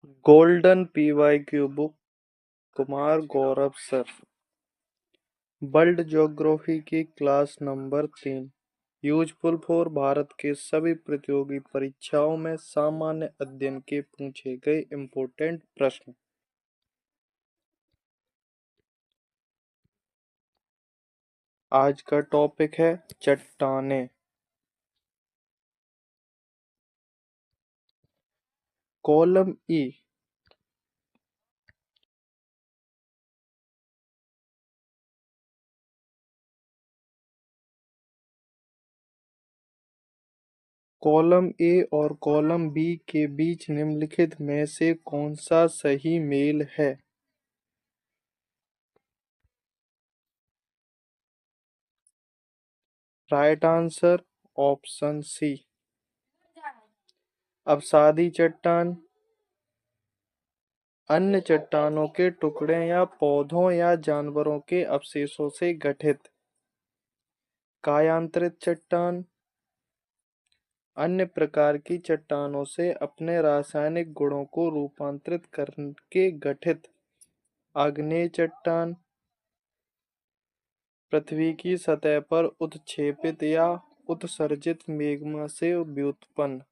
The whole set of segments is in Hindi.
Golden PYQ book Kumar Gaurav sir. World geography की class number 3 useful for Bharat के सभी प्रतियोगी परीक्षाओं में सामान्य अध्ययन के पूछे गए इंपोर्टेंट प्रश्न। आज का टॉपिक है चट्टानें। Column E. कॉलम ए और कॉलम बी के बीच निम्नलिखित में से कौन सा सही मेल है? Right answer option C. अवसादी चट्टान अन्य चट्टानों के टुकड़े या पौधों या जानवरों के अवशेषों से गठित। कायांतरित चट्टान अन्य प्रकार की चट्टानों से अपने रासायनिक गुणों को रूपांतरित करके गठित। आग्नेय चट्टान पृथ्वी की सतह पर उत्क्षेपित या उत्सर्जित मैग्मा से व्युत्पन्न।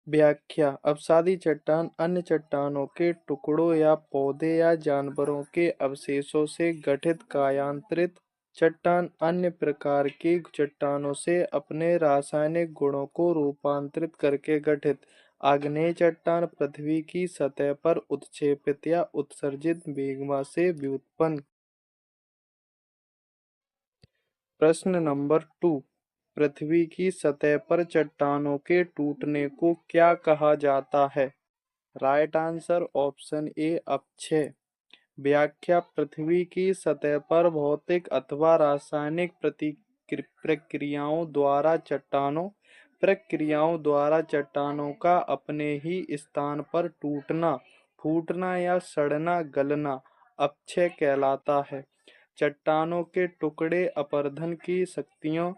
व्याख्या। अवसादी चट्टान अन्य चट्टानों के टुकड़ों या पौधे या जानवरों के अवशेषों से गठित। कायांतरित चट्टान अन्य प्रकार की चट्टानों से अपने रासायनिक गुणों को रूपांतरित करके गठित। आग्नेय चट्टान पृथ्वी की सतह पर उत्क्षेपित या उत्सर्जित मैग्मा से व्युत्पन्न। प्रश्न नंबर 2। पृथ्वी की सतह पर चट्टानों के टूटने को क्या कहा जाता है? राइट आंसर ऑप्शन ए अपक्षय। व्याख्या। पृथ्वी की सतह पर भौतिक अथवा रासायनिक प्रक्रियाओं द्वारा चट्टानों का अपने ही स्थान पर टूटना, फूटना या सड़ना, गलना अपक्षय कहलाता है। चट्टानों के टुकड़े अपरदन की शक्तियों,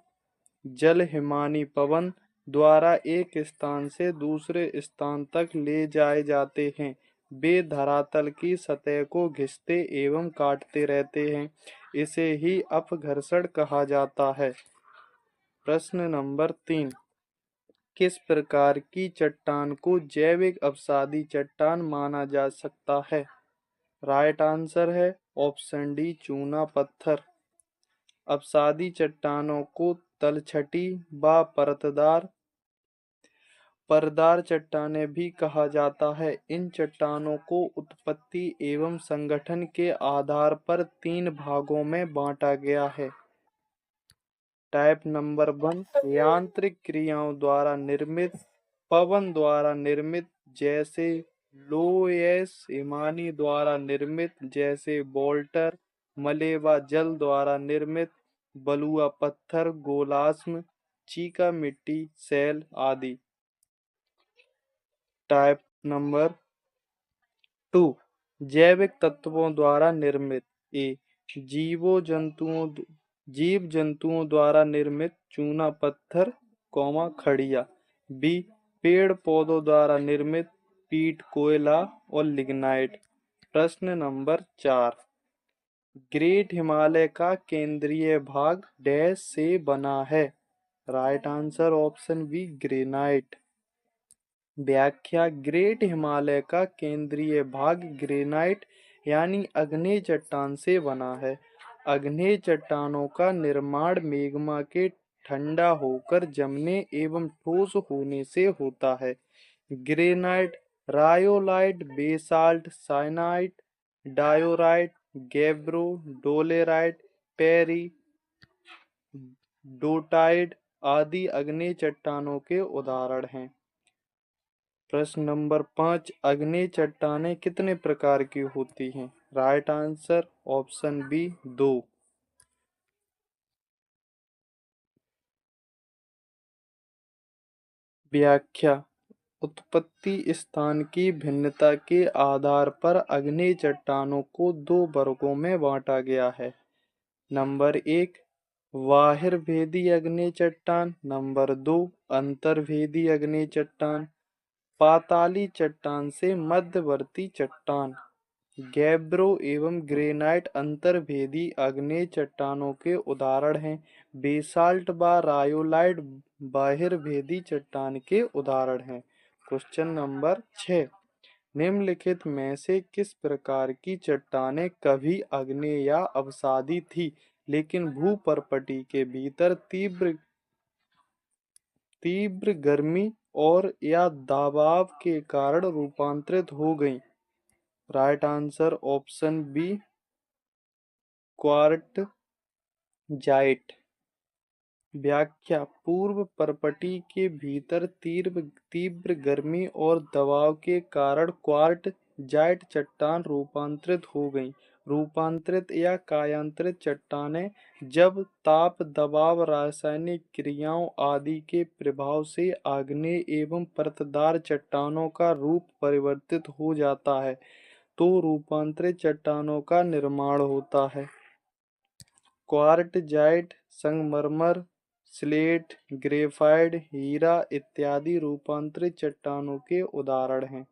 जल हिमानी पवन द्वारा एक स्थान से दूसरे स्थान तक ले जाए जाते हैं। वे धरातल की सतह को घिसते एवं काटते रहते हैं। इसे ही अपघर्षण कहा जाता है। प्रश्न नंबर 3। किस प्रकार की चट्टान को जैविक अवसादी चट्टान माना जा सकता है? राइट आंसर है ऑप्शन डी चूना पत्थर। अवसादी चट्टानों को तलछटी व परतदार चट्टानें भी कहा जाता है। इन चट्टानों को उत्पत्ति एवं संगठन के आधार पर 3 भागों में बांटा गया है। टाइप नंबर 1 यांत्रिक क्रियाओं द्वारा निर्मित, पवन द्वारा निर्मित जैसे लोएस, हिमानी द्वारा निर्मित जैसे बोल्टर, मलेवा जल द्वारा निर्मित, बलुआ पत्थर, गोलाश्म, चीका मिट्टी, सेल आदि। टाइप नंबर 2 जैविक तत्वों द्वारा निर्मित। ए जीव जंतुओं द्वारा निर्मित चूना पत्थर, खड़िया। बी पेड़ पौधों द्वारा निर्मित पीट, कोयला और लिग्नाइट। प्रश्न नंबर 4। ग्रेट हिमालय का केंद्रीय भाग डैश से बना है? Right answer option B granite. व्याख्या। ग्रेट हिमालय का केंद्रीय भाग ग्रेनाइट यानी आग्नेय चट्टान से बना है। आग्नेय चट्टानों का निर्माण मैग्मा के ठंडा होकर जमने एवं ठोस होने से होता है। Granite rhyolite, basalt, syenite, diorite, gabbro, dolerite, peridotite आदि आग्नेय चट्टानों के उदाहरण हैं। प्रश्न नंबर 5। आग्नेय चट्टानें कितने प्रकार की होती हैं? Right answer option B 2। व्याख्या। उत्पत्ति स्थान की भिन्नता के आधार पर आग्नेय चट्टानों को 2 वर्गों में बांटा गया है। नंबर 1 वाहिरभेदी अग्नि चट्टान। नंबर 2, अंतर्भेदी अग्नि चट्टान। पाताली चट्टान से मध्यवर्ती चट्टान। गैब्रो एवं ग्रेनाइट अंतर्भेदी आग्नेय चट्टानों के उदाहरण हैं। बेसाल्ट व रायोलाइट बाहिर्भेदी चट्टान के उदाहरण हैं। क्वेश्चन नंबर 6, निम्नलिखित में से किस प्रकार की चट्टानें कभी आग्नेय या अवसादी थी लेकिन भूपर्पटी के भीतर तीव्र तीव्र गर्मी और या दबाव के कारण रूपांतरित हो गईं? Right answer option B, quartzite. व्याख्या, पूर्व परपटी के भीतर तीव्र तीव्र गर्मी और दबाव के कारण क्वार्ट जाइट चट्टान रूपांतरित हो गई। रूपांतरित या कायांतरित चट्टानें जब ताप, दबाव, रासायनिक क्रियाओं आदि के प्रभाव से आग्नेय एवं परतदार चट्टानों का रूप परिवर्तित हो जाता है तो रूपांतरित चट्टानों का निर्माण होता है। क्वार्टजाइट संगमरमर, स्लेट, ग्रेफाइट, हीरा इत्यादि रूपांतरित चट्टानों के उदाहरण हैं।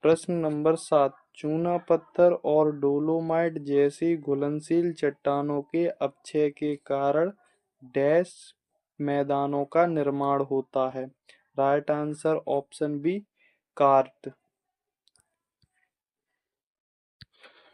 प्रश्न नंबर 7, चूना पत्थर और डोलोमाइट जैसी घुलनशील चट्टानों के अपक्षय के कारण डैश मैदानों का निर्माण होता है? Right answer option B, karst.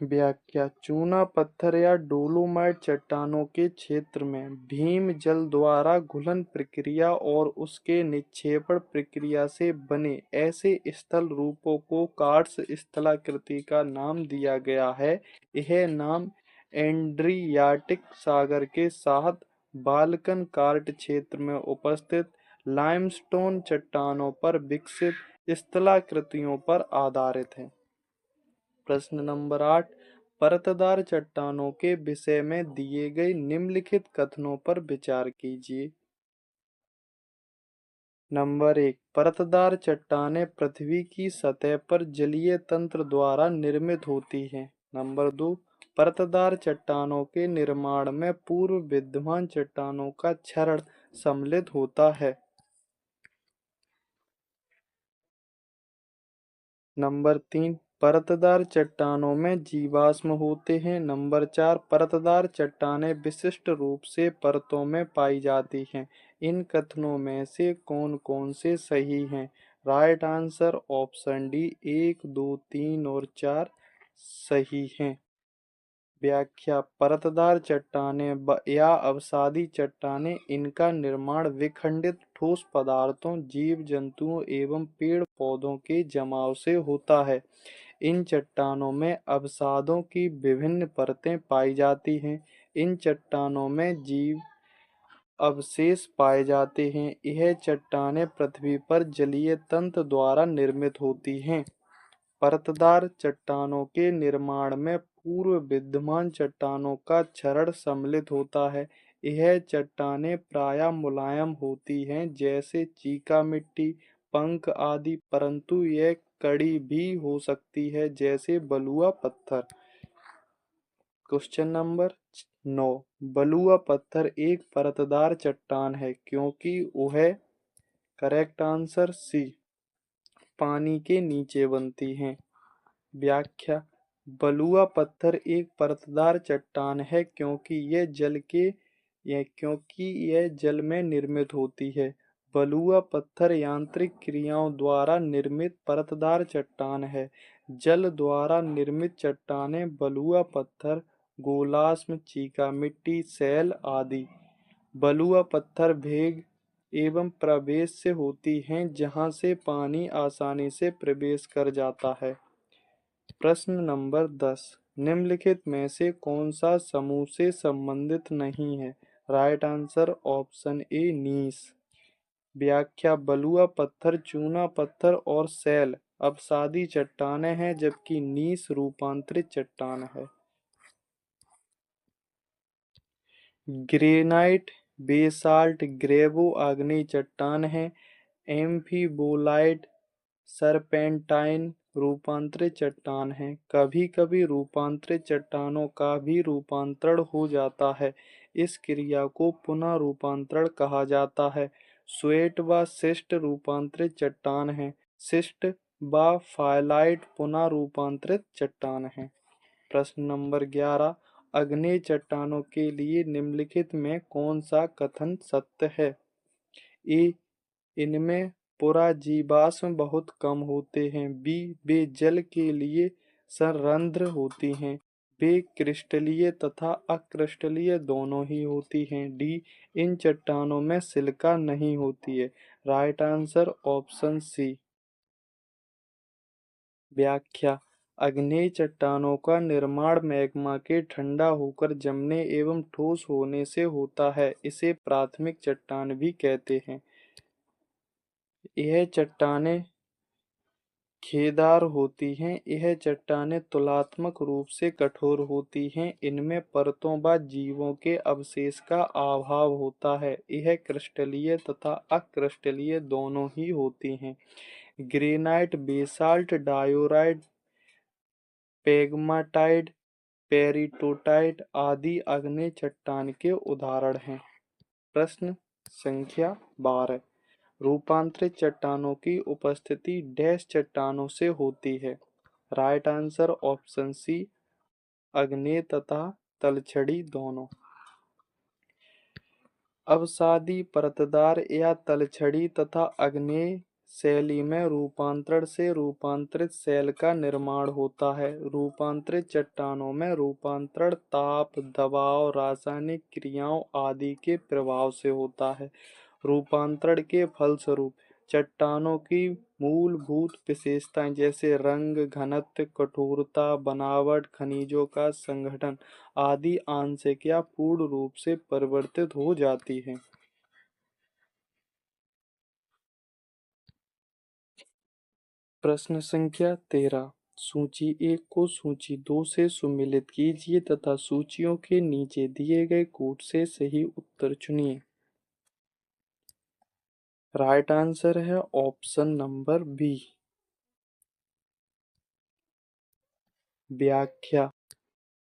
व्याख्या, चूना पत्थर या डोलोमाइट चट्टानों के क्षेत्र में भीम जल द्वारा घुलन प्रक्रिया और उसके निक्षेपण प्रक्रिया से बने ऐसे स्थल रूपों को कार्ट्स स्थलाकृति का नाम दिया गया है। यह नाम एड्रियाटिक सागर के साथ बाल्कन कार्ट क्षेत्र में उपस्थित लाइमस्टोन चट्टानों पर विकसित स्थलाकृतियों पर आधारित है। प्रश्न नंबर 8, परतदार चट्टानों के विषय में दिए गए निम्नलिखित कथनों पर विचार कीजिए। नंबर 1, परतदार चट्टानें पृथ्वी की सतह पर जलीय तंत्र द्वारा निर्मित होती हैं। नंबर 2, परतदार चट्टानों के निर्माण में पूर्व विद्यमान चट्टानों का क्षरण सम्मिलित होता है। नंबर 3, परतदार चट्टानों में जीवाश्म होते हैं। नंबर 4, परतदार चट्टानें विशिष्ट रूप से परतों में पाई जाती हैं। इन कथनों में से कौन कौन से सही हैं? राइट आंसर ऑप्शन डी, 1, 2, 3 और 4 सही हैं। व्याख्या, परतदार चट्टानें या अवसादी चट्टानें इनका निर्माण विखंडित ठोस पदार्थों, जीव जंतुओं एवं पेड़ पौधों के जमाव से होता है। इन चट्टानों में अवसादों की विभिन्न परतें पाई जाती हैं। इन चट्टानों में जीव अवशेष पाए जाते हैं। यह चट्टानें पृथ्वी पर जलीय तंत्र द्वारा निर्मित होती हैं। परतदार चट्टानों के निर्माण में पूर्व विद्यमान चट्टानों का क्षरण सम्मिलित होता है। यह चट्टानें प्रायः मुलायम होती हैं जैसे चीका मिट्टी, पंख आदि, परंतु यह कड़ी भी हो सकती है जैसे बलुआ पत्थर। क्वेश्चन नंबर 9, बलुआ पत्थर एक परतदार चट्टान है क्योंकि वह, करेक्ट आंसर सी, पानी के नीचे बनती हैं। व्याख्या, बलुआ पत्थर एक परतदार चट्टान है क्योंकि यह जल में निर्मित होती है। बलुआ पत्थर यांत्रिक क्रियाओं द्वारा निर्मित परतदार चट्टान है। जल द्वारा निर्मित चट्टानें बलुआ पत्थर, गोलाश्म, चीका मिट्टी, शैल आदि। बलुआ पत्थर भेग एवं प्रवेश से होती हैं जहां से पानी आसानी से प्रवेश कर जाता है। प्रश्न नंबर 10, निम्नलिखित में से कौन सा समूह से संबंधित नहीं है? राइट आंसर ऑप्शन ए, नीस। व्याख्या, बलुआ पत्थर, चूना पत्थर और शैल अवसादी चट्टानें हैं जबकि नीस रूपांतरित चट्टान है। ग्रेनाइट, बेसाल्ट, ग्रेवो आग्नेय चट्टान है। एम्फीबोलाइट, सरपेंटाइन रूपांतरित चट्टान हैं। कभी कभी रूपांतरित चट्टानों का भी रूपांतरण हो जाता है। इस क्रिया को पुनः रूपांतरण कहा जाता है। स्वेट व शिस्ट रूपांतरित चट्टान हैं। शिस्ट व फाइलाइट पुनः रूपांतरित चट्टान हैं। प्रश्न नंबर 11, अग्नेय चट्टानों के लिए निम्नलिखित में कौन सा कथन सत्य है? ए, इनमें पुराजीवाश्म बहुत कम होते हैं। बी, वे जल के लिए संरंध्र होती हैं। वे क्रिस्टलीय तथा अक्रिस्टलीय दोनों ही होती हैं। डी, इन चट्टानों में सिलिका नहीं होती है। Right answer option C. व्याख्या, आग्नेय चट्टानों का निर्माण मैग्मा के ठंडा होकर जमने एवं ठोस होने से होता है। इसे प्राथमिक चट्टान भी कहते हैं। यह चट्टानें खेदार होती हैं। यह चट्टानें तुलनात्मक रूप से कठोर होती हैं। इनमें परतों व जीवों के अवशेष का अभाव होता है। यह क्रिस्टलीय तथा अक्रिस्टलीय दोनों ही होती हैं। ग्रेनाइट, बेसाल्ट, डायोराइट, पेग्माटाइट, पेरिटोटाइट आदि आग्नेय चट्टान के उदाहरण हैं। प्रश्न संख्या 12, रूपांतरित चट्टानों की उपस्थिति डैश चट्टानों से होती है? राइट आंसर ऑप्शन सी, आग्नेय तथा तलछड़ी दोनों। अवसादी, परतदार या तलछड़ी तथा आग्नेय शैली में रूपांतरण से रूपांतरित शैल का निर्माण होता है। रूपांतरित चट्टानों में रूपांतरण ताप, दबाव, रासायनिक क्रियाओं आदि के प्रभाव से होता है। रूपांतरण के फलस्वरूप चट्टानों की मूलभूत विशेषताएं जैसे रंग, घनत्व, कठोरता, बनावट, खनिजों का संगठन आदि आंशिक या पूर्ण रूप से परिवर्तित हो जाती हैं। प्रश्न संख्या 13, सूची 1 को सूची 2 से सुमेलित कीजिए तथा सूचियों के नीचे दिए गए कोड से सही उत्तर चुनिए। राइट आंसर है ऑप्शन नंबर बी। व्याख्या,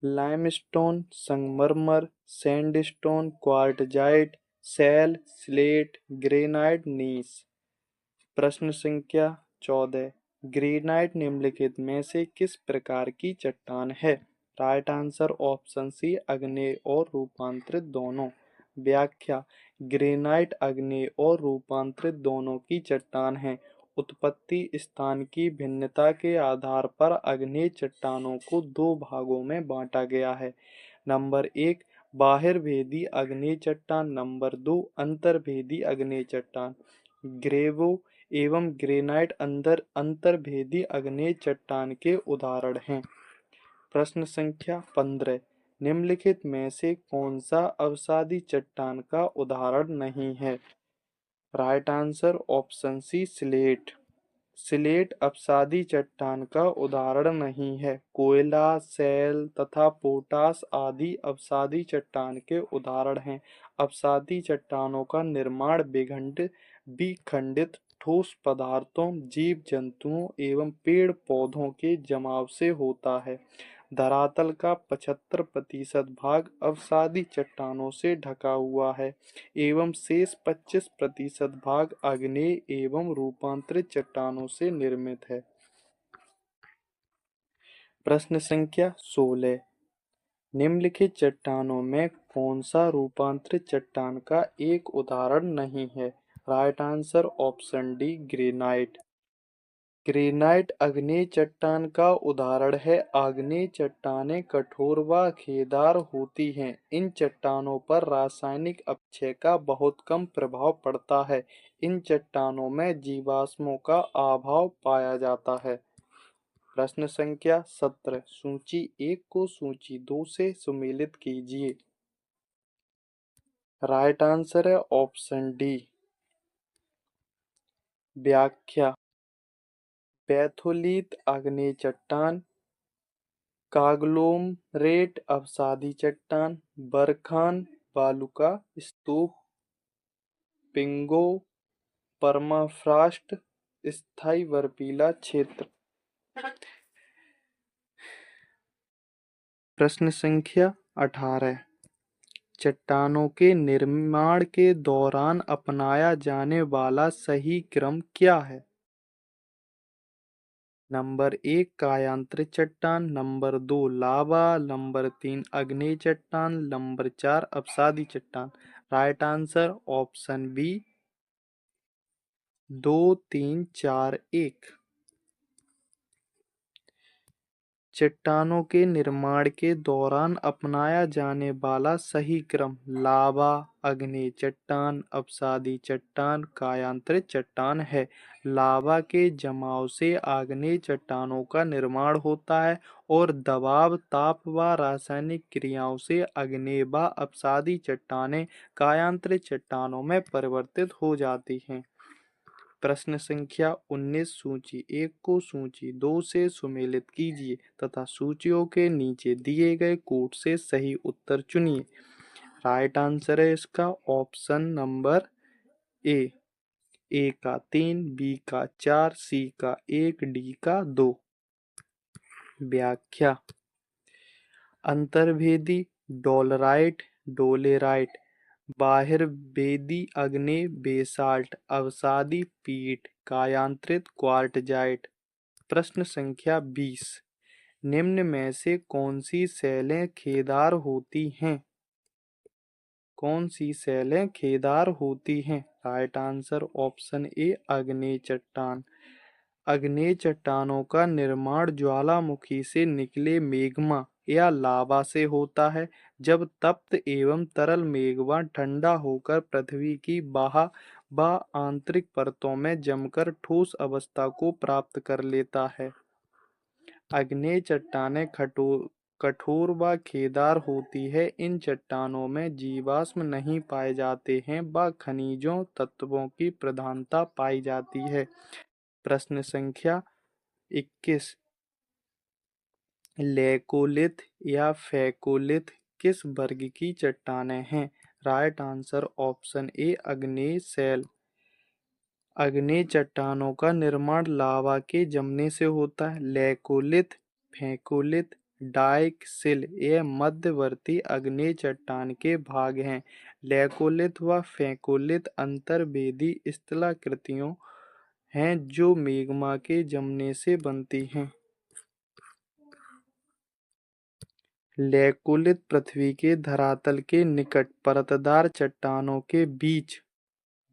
लाइमस्टोन, संगमरमर, सैंडस्टोन, क्वार्टजाइट, शैल, स्लेट, ग्रेनाइट, नीस। प्रश्न संख्या 14, ग्रेनाइट निम्नलिखित में से किस प्रकार की चट्टान है? राइट आंसर ऑप्शन सी, आग्नेय और रूपांतरित दोनों। व्याख्या, ग्रेनाइट आग्नेय और रूपांतरित दोनों की चट्टान है। उत्पत्ति स्थान की भिन्नता के आधार पर आग्नेय चट्टानों को दो भागों में बांटा गया है। नंबर 1, बाहिर्भेदी आग्नेय चट्टान। नंबर 2, अंतर्भेदी आग्नेय चट्टान। ग्रेवो एवं ग्रेनाइट अंतर्भेदी आग्नेय चट्टान के उदाहरण हैं। प्रश्न संख्या 15, निम्नलिखित में से कौन सा अवसादी चट्टान का उदाहरण नहीं है? Right answer option C, slate. Slate अवसादी चट्टान का उदाहरण नहीं है। कोयला, शैल तथा पोटाश आदि अवसादी चट्टान के उदाहरण हैं। अवसादी चट्टानों का निर्माण विखंडित ठोस पदार्थों, जीव जंतुओं एवं पेड़ पौधों के जमाव से होता है। धरातल का 75% भाग अवसादी चट्टानों से ढका हुआ है एवं शेष 25% भाग आग्नेय एवं रूपांतरित चट्टानों से निर्मित है। प्रश्न संख्या 16, निम्नलिखित चट्टानों में कौन सा रूपांतरित चट्टान का एक उदाहरण नहीं है? Right answer option D, granite. Granite आग्नेय चट्टान का उदाहरण है। आग्नेय चट्टानें कठोर व खेदार होती हैं। इन चट्टानों पर रासायनिक अपक्षय का बहुत कम प्रभाव पड़ता है। इन चट्टानों में जीवाश्मों का अभाव पाया जाता है। प्रश्न संख्या 17, सूची 1 को सूची 2 से सुमेलित कीजिए। राइट आंसर है ऑप्शन डी। व्याख्या, पैथोलिथ आग्नेय चट्टान, काग्लोमरेट अवसादी चट्टान, बरखान बालू का स्तूप, पिंगो परमाफ्रॉस्ट स्थायी बर्फीला क्षेत्र। प्रश्न संख्या 18। चट्टानों के निर्माण के दौरान अपनाया जाने वाला सही क्रम क्या है? नंबर 1 कायांतरित चट्टान, नंबर 2 लावा, नंबर 3 अग्नेय चट्टान, नंबर 4 अपसादी चट्टान। Right answer option B 2 3 4 1। चट्टानों के निर्माण के दौरान अपनाया जाने वाला सही क्रम लावा, अग्नेय चट्टान, अपसादी चट्टान, कायांतरित चट्टान है। लावा के जमाव से आग्नेय चट्टानों का निर्माण होता है और दबाव, ताप व रासायनिक क्रियाओं से अग्नेय व अपसादी चट्टानें कायांतरित चट्टानों में परिवर्तित हो जाती हैं। प्रश्न संख्या 19। सूची 1 को सूची 2 से सुमेलित कीजिए तथा सूचियों के नीचे दिए गए कोड से सही उत्तर चुनिए। राइट आंसर है इसका ऑप्शन नंबर ए। ए का 3, बी का 4, सी का 1, डी का 2। व्याख्या। अंतर्भेदी डोलराइट, डोलेराइट, बाहिर्वेदी अग्नेय बेसाल्ट, अवसादी पीट, कायांतरित क्वार्टजाइट। प्रश्न संख्या 20। निम्न में से कौन सी शैलें खेदार होती हैं? कौन सी शैलें खेदार होती हैं? राइट आंसर ऑप्शन ए अग्नेय चट्टान। अग्नेय चट्टानों का निर्माण ज्वालामुखी से निकले मेग्मा या लावा से होता है। जब तप्त एवं तरल मेग्मा ठंडा होकर पृथ्वी की बाह्य व आंतरिक परतों में जमकर ठोस अवस्था को प्राप्त कर लेता है। आग्नेय चट्टानें कठोर व खेदार होती है। इन चट्टानों में जीवाश्म नहीं पाए जाते हैं व खनिजों तत्वों की प्रधानता पाई जाती है। प्रश्न संख्या 21। लेकोलिथ या फेकोलिथ किस वर्ग की चट्टानें हैं? राइट आंसर ऑप्शन ए अग्नेय शैल। अग्नेय चट्टानों का निर्माण लावा के जमने से होता है। लेकोलिथ, फेकोलिथ, डाइकसिल ये मध्यवर्ती अग्नेय चट्टान के भाग हैं। लेकोलिथ व फेकोलिथ अंतर्वेदी स्थलाकृतियों हैं जो मेग्मा के जमने से बनती हैं। लेकोलिथ पृथ्वी के धरातल के निकट परतदार चट्टानों के बीच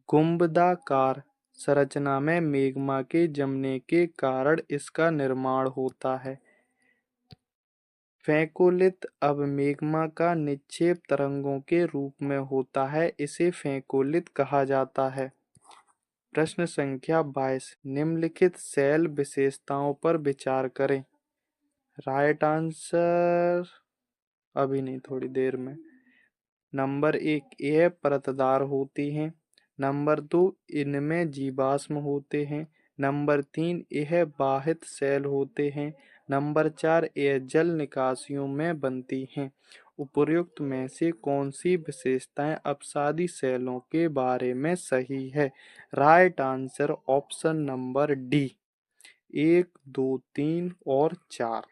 गुंबदाकार संरचना में मेग्मा के जमने के कारण इसका निर्माण होता है। फेकोलिथ अब मेग्मा का निक्षेप तरंगों के रूप में होता है, इसे फेकोलिथ कहा जाता है। प्रश्न संख्या 22। निम्नलिखित शैल विशेषताओं पर विचार करें। राइट आंसर अभी नहीं, थोड़ी देर में। नंबर 1 यह परतदार होती हैं। नंबर 2 इनमें जीवाश्म होते हैं। नंबर 3 यह बाहित शैल होते हैं। नंबर 4 यह जल निकासियों में बनती हैं। उपर्युक्त में से कौन सी विशेषताएं अपसादी शैलों के बारे में सही है? Right answer option number D 1 2 3 और 4।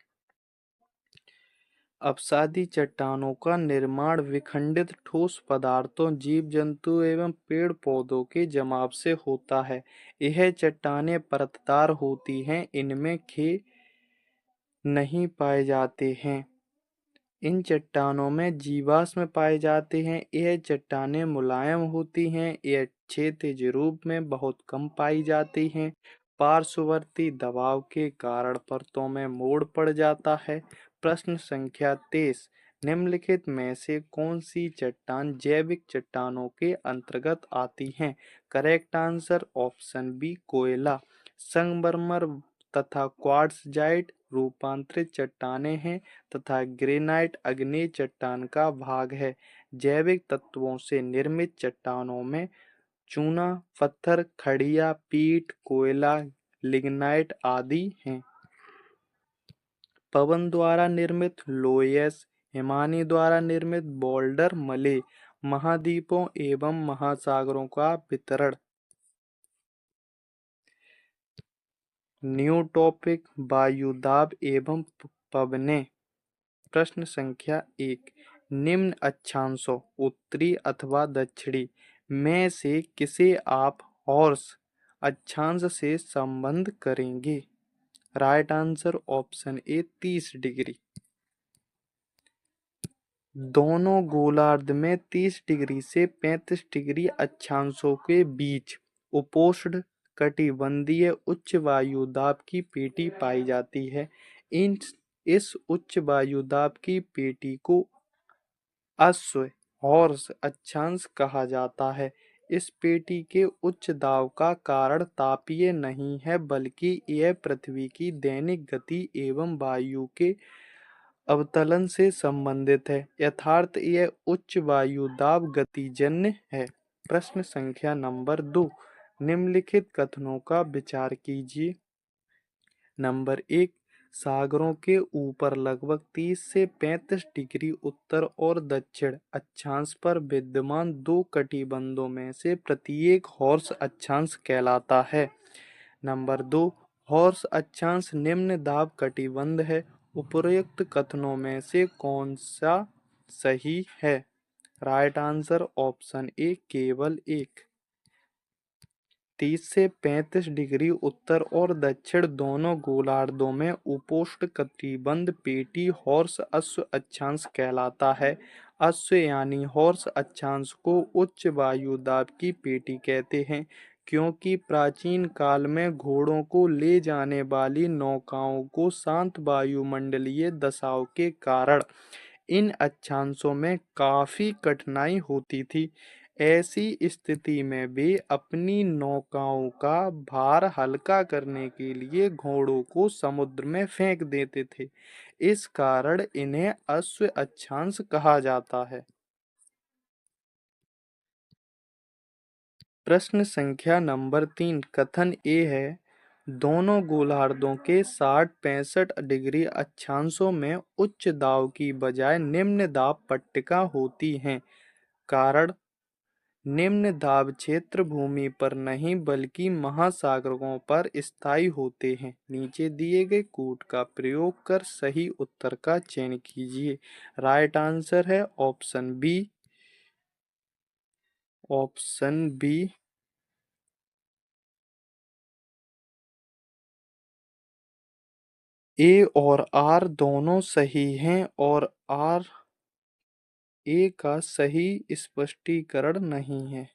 अपसादी चट्टानों का निर्माण विखंडित ठोस पदार्थों, जीव जंतु एवं पेड़ पौधों के जमाव से होता है। यह चट्टानें परतदार होती हैं, इनमें खे नहीं पाए जाते हैं। इन चट्टानों में जीवाश्म पाए जाते हैं। यह चट्टानें मुलायम होती हैं। यह क्षैतिज रूप में बहुत कम पाई जाती हैं। पार्श्ववर्ती दबाव के कारण परतों में मोड़ पड़ जाता है। प्रश्न संख्या 23। निम्नलिखित में से कौन सी चट्टान जैविक चट्टानों के अंतर्गत आती हैं? करेक्ट आंसर ऑप्शन बी कोयला। संगमरमर तथा क्वार्ट्जजाइट रूपांतरित चट्टानें हैं तथा ग्रेनाइट अग्नेय चट्टान का भाग है। जैविक तत्वों से निर्मित चट्टानों में चूना पत्थर, खड़िया, पीट, कोयला, लिग्नाइट आदि हैं। पवन द्वारा निर्मित लोयस, हिमानी द्वारा निर्मित बोल्डर मले। महाद्वीपों एवं महासागरों का वितरण। न्यू टॉपिक, वायुदाब एवं पवने। प्रश्न संख्या 1, निम्न अक्षांशों उत्तरी अथवा दक्षिणी में से किसे आप हॉर्स अक्षांश से संबंध करेंगे? राइट आंसर ऑप्शन ए 30 डिग्री। दोनों गोलार्ध में 30 डिग्री से 35 डिग्री अक्षांशों के बीच उपोष्ण कटिबंधीय उच्च वायुदाब की पेटी पाई जाती है। इन इस उच्च वायुदाब की पेटी को अश्व हॉर्स अक्षांश कहा जाता है। इस पेटी के उच्च दाब का कारण तापीय नहीं है, बल्कि यह पृथ्वी की दैनिक गति एवं वायु के अवतलन से संबंधित है। यथार्थ यह उच्च वायु दाब गतिजन्य है। प्रश्न संख्या नंबर 2, निम्नलिखित कथनों का विचार कीजिए। नंबर 1, सागरों के ऊपर लगभग 30 से 35 डिग्री उत्तर और दक्षिण अक्षांश पर विद्यमान दो कटिबंधों में से प्रत्येक हॉर्स अक्षांश कहलाता है। नंबर 2, हॉर्स अक्षांश निम्न दाब कटिबंध है। उपर्युक्त कथनों में से कौन सा सही है? राइट आंसर ऑप्शन ए केवल एक। 30 से 35 डिग्री उत्तर और दक्षिण दोनों गोलार्धों में उपोष्ण कटिबंध पेटी हॉर्स अश्व अक्षांश कहलाता है। अश्व यानी हॉर्स अक्षांश को उच्च वायुदाब की पेटी कहते हैं, क्योंकि प्राचीन काल में घोड़ों को ले जाने वाली नौकाओं को शांत वायुमंडलीय दशाओं के कारण इन अक्षांशों में काफी कठिनाई होती थी। ऐसी स्थिति में वे अपनी नौकाओं का भार हल्का करने के लिए घोड़ों को समुद्र में फेंक देते थे। इस कारण इन्हें अश्व अक्षांश कहा जाता है। प्रश्न संख्या नंबर 3, कथन ए है, दोनों गोलार्धों के 60-65 डिग्री अक्षांशों में उच्च दाब की बजाय निम्न दाब पट्टिका होती हैं। कारण, निम्न दाब क्षेत्र भूमि पर नहीं बल्कि महासागरों पर स्थायी होते हैं। नीचे दिए गए कोड का प्रयोग कर सही उत्तर का चयन कीजिए। राइट आंसर है ऑप्शन बी। ऑप्शन बी ए और आर दोनों सही हैं और आर ए का सही स्पष्टीकरण नहीं है।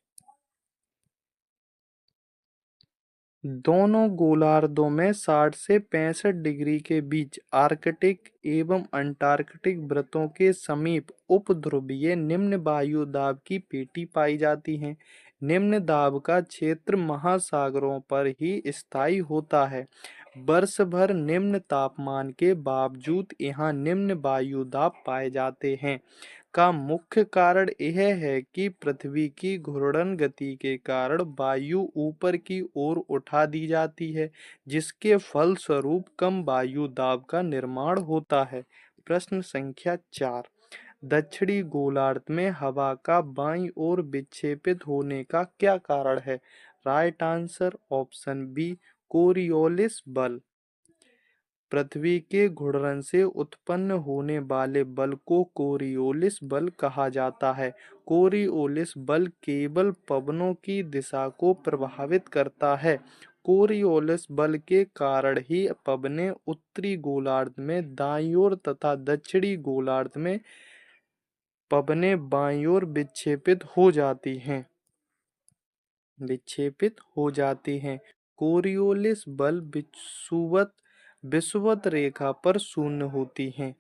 दोनों गोलार्धों में 60 से 65 डिग्री के बीच आर्कटिक एवं अंटार्कटिक वृत्तों के समीप उपध्रुवीय निम्न वायु दाब की पेटी पाई जाती है। निम्न दाब का क्षेत्र महासागरों पर ही स्थायी होता है। वर्ष भर निम्न तापमान के बावजूद यहाँ निम्न वायु दाब पाए जाते हैं। का मुख्य कारण यह है कि पृथ्वी की घूर्णन गति के कारण वायु ऊपर की ओर उठा दी जाती है, जिसके फलस्वरूप कम वायु दाब का निर्माण होता है। प्रश्न संख्या 4, दक्षिणी गोलार्ध में हवा का बाईं ओर विक्षेपित होने का क्या कारण है? Right answer option B Coriolis बल। पृथ्वी के घूर्णन से उत्पन्न होने वाले बल को कोरियोलिस बल कहा जाता है। कोरियोलिस बल केवल पवनों की दिशा को प्रभावित करता है। कोरियोलिस बल के कारण ही पवनें उत्तरी गोलार्ध में दाईं ओर तथा दक्षिणी गोलार्ध में पवनें बाईं ओर विक्षेपित हो जाती हैं। कोरियोलिस बल विषुवत रेखा पर शून्य होती हैं।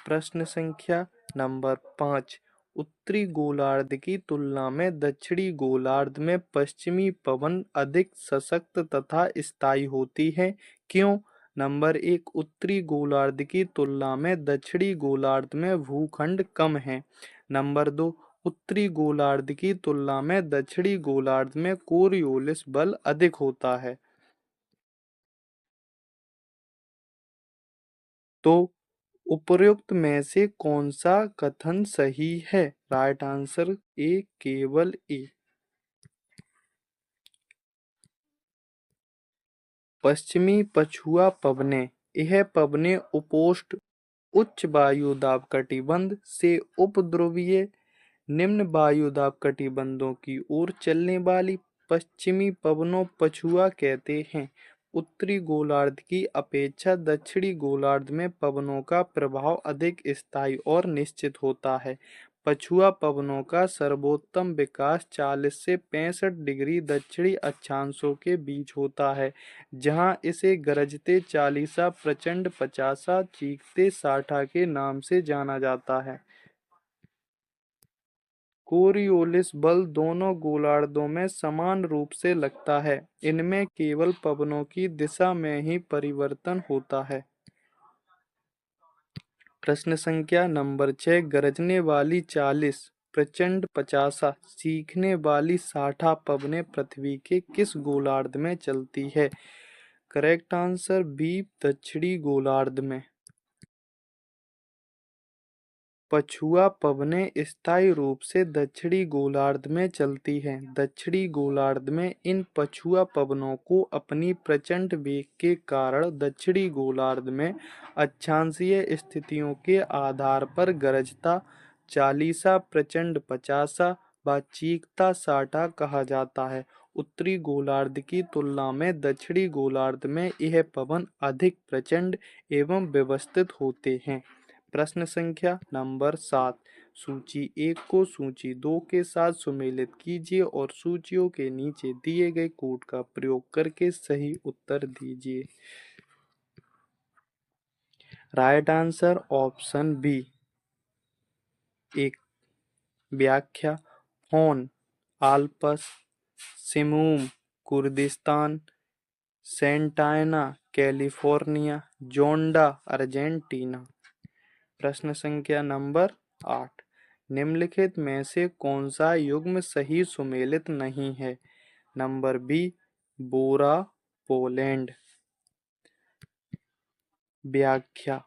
प्रश्न संख्या नंबर 5, उत्तरी गोलार्ध की तुलना में दक्षिणी गोलार्ध में पश्चिमी पवन अधिक सशक्त तथा स्थायी होती है। क्यों? नंबर 1, उत्तरी गोलार्ध की तुलना में दक्षिणी गोलार्ध में भूखंड कम है। नंबर 2, उत्तरी गोलार्ध की तुलना में दक्षिणी गोलार्ध में कोरियोलिस बल अधिक होता है। तो उपर्युक्त में से कौन सा कथन सही है? राइट आंसर ए केवल ए। पश्चिमी पछुआ पवने, यह पवने उपोष्ण उच्च वायु दाब कटिबंध से उपध्रुवीय निम्न वायु दाब कटिबंधों की ओर चलने वाली पश्चिमी पवनों पछुआ कहते हैं। उत्तरी गोलार्ध की अपेक्षा दक्षिणी गोलार्ध में पवनों का प्रभाव अधिक स्थायी और निश्चित होता है। पछुआ पवनों का सर्वोत्तम विकास 40 से 65 डिग्री दक्षिणी अक्षांशों के बीच होता है, जहां इसे गरजते चालीसा, प्रचंड पचासा, चीखते साठा के नाम से जाना जाता है। कोरियोलिस बल दोनों गोलार्धों में समान रूप से लगता है। इनमें केवल पवनों की दिशा में ही परिवर्तन होता है। प्रश्न संख्या नंबर 6, गरजने वाली 40, प्रचंड 50, सीखने वाली 60 पवनें पृथ्वी के किस गोलार्ध में चलती है? करेक्ट आंसर बी, दक्षिणी गोलार्ध में। पछुआ पवनें स्थायी रूप से दक्षिणी गोलार्ध में चलती हैं। दक्षिणी गोलार्ध में इन पछुआ पवनों को अपनी प्रचंड वेग के कारण दक्षिणी गोलार्ध में अक्षांशीय स्थितियों के आधार पर गरजता चालीसा, प्रचंड पचासा व चीखता साठा कहा जाता है। उत्तरी गोलार्ध की तुलना में दक्षिणी गोलार्ध में यह पवन अधिक प्रचंड एवं व्यवस्थित होते हैं। प्रश्न संख्या नंबर 7, सूची 1 को सूची 2 के साथ सुमेलित कीजिए और सूचियों के नीचे दिए गए कोड का प्रयोग करके सही उत्तर दीजिए। Right answer option B. एक व्याख्या, foehn Alps, simoom Kurdistan, Santa Ana California, Zonda Argentina. प्रश्न संख्या नंबर 8, निम्नलिखित में से कौन सा युग्म सही सुमेलित नहीं है? नंबर बी, बोरा पोलैंड। व्याख्या,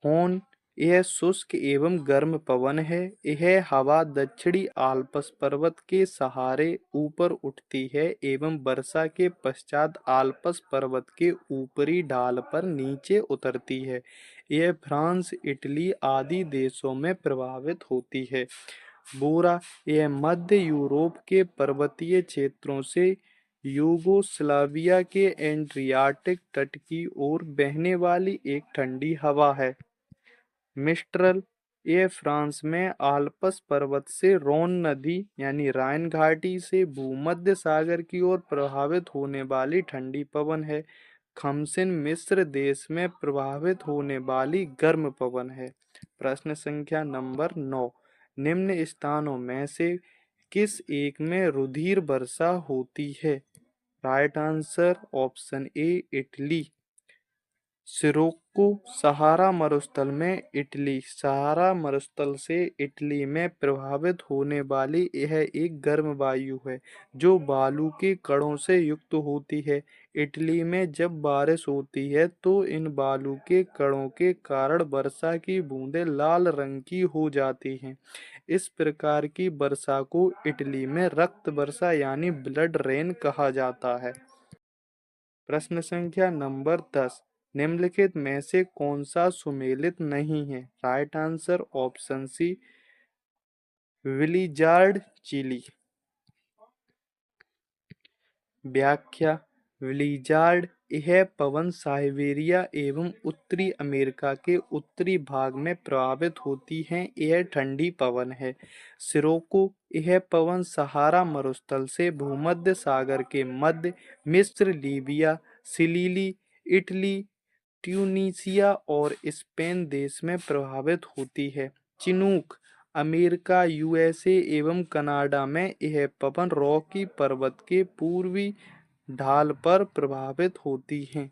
फोन यह शुष्क एवं गर्म पवन है। यह हवा दक्षिणी आल्प्स पर्वत के सहारे ऊपर उठती है एवं वर्षा के पश्चात आल्प्स पर्वत के ऊपरी ढाल पर नीचे उतरती है। यह फ्रांस, इटली आदि देशों में प्रभावित होती है। बोरा यह मध्य यूरोप के पर्वतीय क्षेत्रों से यूगोस्लाविया के एड्रियाटिक तट की ओर बहने वाली एक ठंडी हवा है। मिस्ट्रल ये फ्रांस में आल्प्स पर्वत से रोन नदी यानी राइन घाटी से भूमध्य सागर की ओर प्रभावित होने वाली ठंडी पवन है। खमसिन मिस्र देश में प्रभावित होने वाली गर्म पवन है। प्रश्न संख्या नंबर 9, निम्न स्थानों में से किस एक में रुधिर वर्षा होती है? Right answer option A, Italy. Sirocco Sahara मरुस्थल में इटली, सहारा मरुस्थल से इटली में प्रभावित होने वाली यह एक गर्म वायु है जो बालू के कणों से युक्त होती है। इटली में जब बारिश होती है तो इन बालू के कणों के कारण वर्षा की बूंदें लाल रंग की हो जाती हैं। इस प्रकार की वर्षा को इटली में रक्त वर्षा यानी ब्लड रेन कहा जाता है। प्रश्न संख्या नंबर 10, निम्नलिखित में से कौन सा सुमेलित नहीं है? Right answer option C, blizzard Chile. व्याख्या, विलिजार्ड यह पवन साइबेरिया एवं उत्तरी अमेरिका के उत्तरी भाग में प्रभावित होती है। यह ठंडी पवन है। सिरोको यह पवन सहारा मरुस्थल से भूमध्य सागर के मध्य, मिस्र, लीबिया, सिसिली, इटली, ट्यूनीसिया और स्पेन देश में प्रभावित होती है। चिनूक अमेरिका, यूएसए एवं कनाडा में यह पवन रॉकी पर्वत के पूर्वी ढाल पर प्रभावित होती है।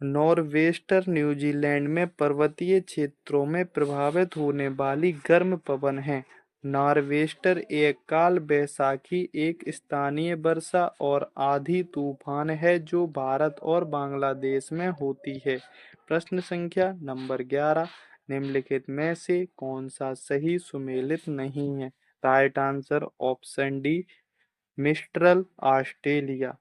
नॉर्वेस्टर न्यूजीलैंड में पर्वतीय क्षेत्रों में प्रभावित होने वाली गर्म पवन है। नॉर्वेस्टर एक काल बैसाखी एक स्थानीय वर्षा और आंधी तूफान है जो भारत और बांग्लादेश में होती है। प्रश्न संख्या नंबर 11, निम्नलिखित में से कौन सा सही सुमेलित नहीं है? Right answer option D, mistral Australia.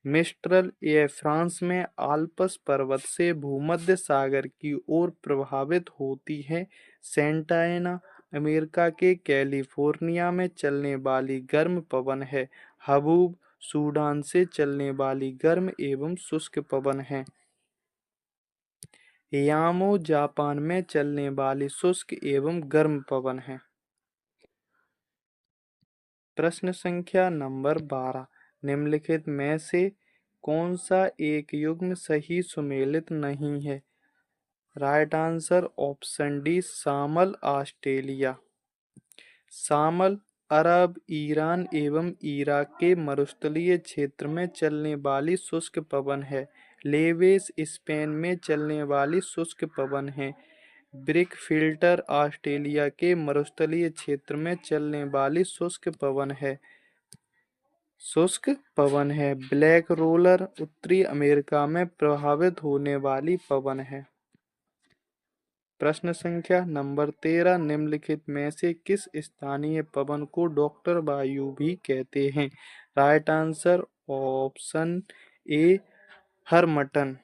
Mistral यह फ्रांस में आल्प्स पर्वत से भूमध्य सागर की ओर प्रभावित होती है। सेंटा एना अमेरिका के कैलिफोर्निया में चलने वाली गर्म पवन है। हबूब सूडान से चलने वाली गर्म एवं शुष्क पवन है। यामो जापान में चलने वाली शुष्क एवं गर्म पवन है। प्रश्न संख्या नंबर 12। निम्नलिखित में से कौन सा एक युग्म सही सुमेलित नहीं है? राइट आंसर ऑप्शन डी शामल ऑस्ट्रेलिया। शामल अरब, ईरान एवं इराक के मरुस्थलीय क्षेत्र में चलने वाली शुष्क पवन है। लेवेस स्पेन में चलने वाली शुष्क पवन है। ब्रिक फिल्टर ऑस्ट्रेलिया के मरुस्थलीय क्षेत्र में चलने वाली शुष्क पवन है। ब्लैक रोलर उत्तरी अमेरिका में प्रभावित होने वाली पवन है। प्रश्न संख्या नंबर 13। निम्नलिखित में से किस स्थानीय पवन को डॉक्टर वायु भी कहते हैं? Right answer option A harmattan.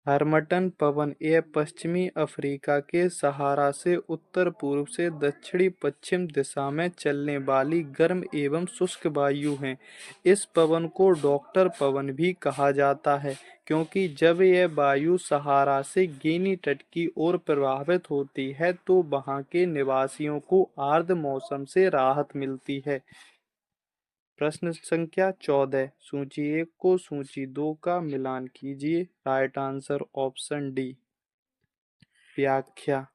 Harmattan पवन यह पश्चिमी अफ्रीका के सहारा से उत्तर पूर्व से दक्षिणी पश्चिम दिशा में चलने वाली गर्म एवं शुष्क वायु है। इस पवन को डॉक्टर पवन भी कहा जाता है क्योंकि जब यह वायु सहारा से गिनी तट की ओर प्रभावित होती है तो वहां के निवासियों को आर्द्र मौसम से राहत मिलती है। प्रश्न संख्या 14। सूची 1 को सूची 2 का मिलान कीजिए। Right answer option D. व्याख्या।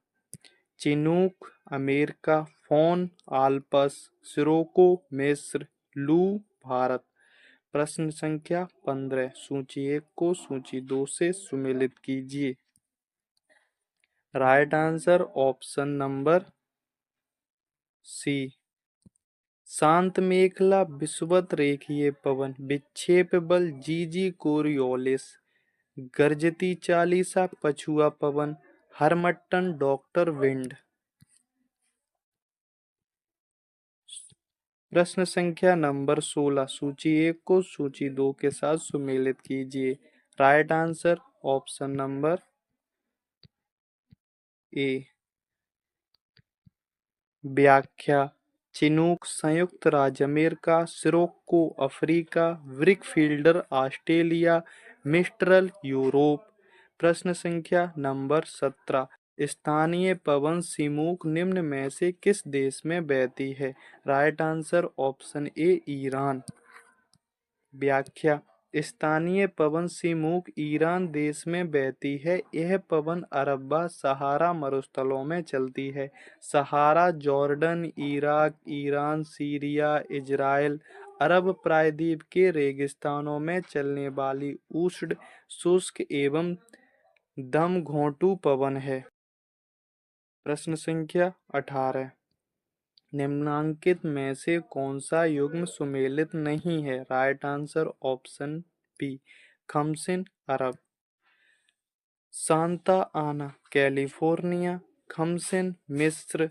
Chinook America, foehn Alps, sirocco मिस्र, लू भारत। प्रश्न संख्या 15। सूची 1 को सूची 2 से सुमेलित कीजिए। Right answer option number C. शांत मेखला विषुवत रेखीय पवन विक्षेप बल जीजी कोरियोलिस। गर्जती चालीसा पछुआ पवन हरमट्टन डॉक्टर विंड। प्रश्न संख्या नंबर 16। सूची 1 को सूची 2 के साथ सुमेलित कीजिए। Right answer option number A. व्याख्या। चिनूक संयुक्त राज्य America, sirocco Africa, brickfielder Australia, mistral Europe. प्रश्न संख्या नंबर 17। स्थानीय पवन सिमूक निम्न में से किस देश में बहती है? राइट आंसर ऑप्शन ए ईरान। व्याख्या। स्थानीय पवन सिमूक ईरान देश में बहती है। यह पवन अरब व सहारा मरुस्थलों में चलती है। Sahara Jordan, Iraq, Iran, Syria, Israel, अरब प्रायद्वीप के रेगिस्तानों में चलने वाली उष्ण शुष्क एवं दम घोंटू पवन है। प्रश्न संख्या 18। निम्नांकित में से कौन सा युग्म सुमेलित नहीं है? राइट आंसर ऑप्शन बी खमसिन अरब। सांता आना कैलिफोर्निया, खमसिन मिस्र,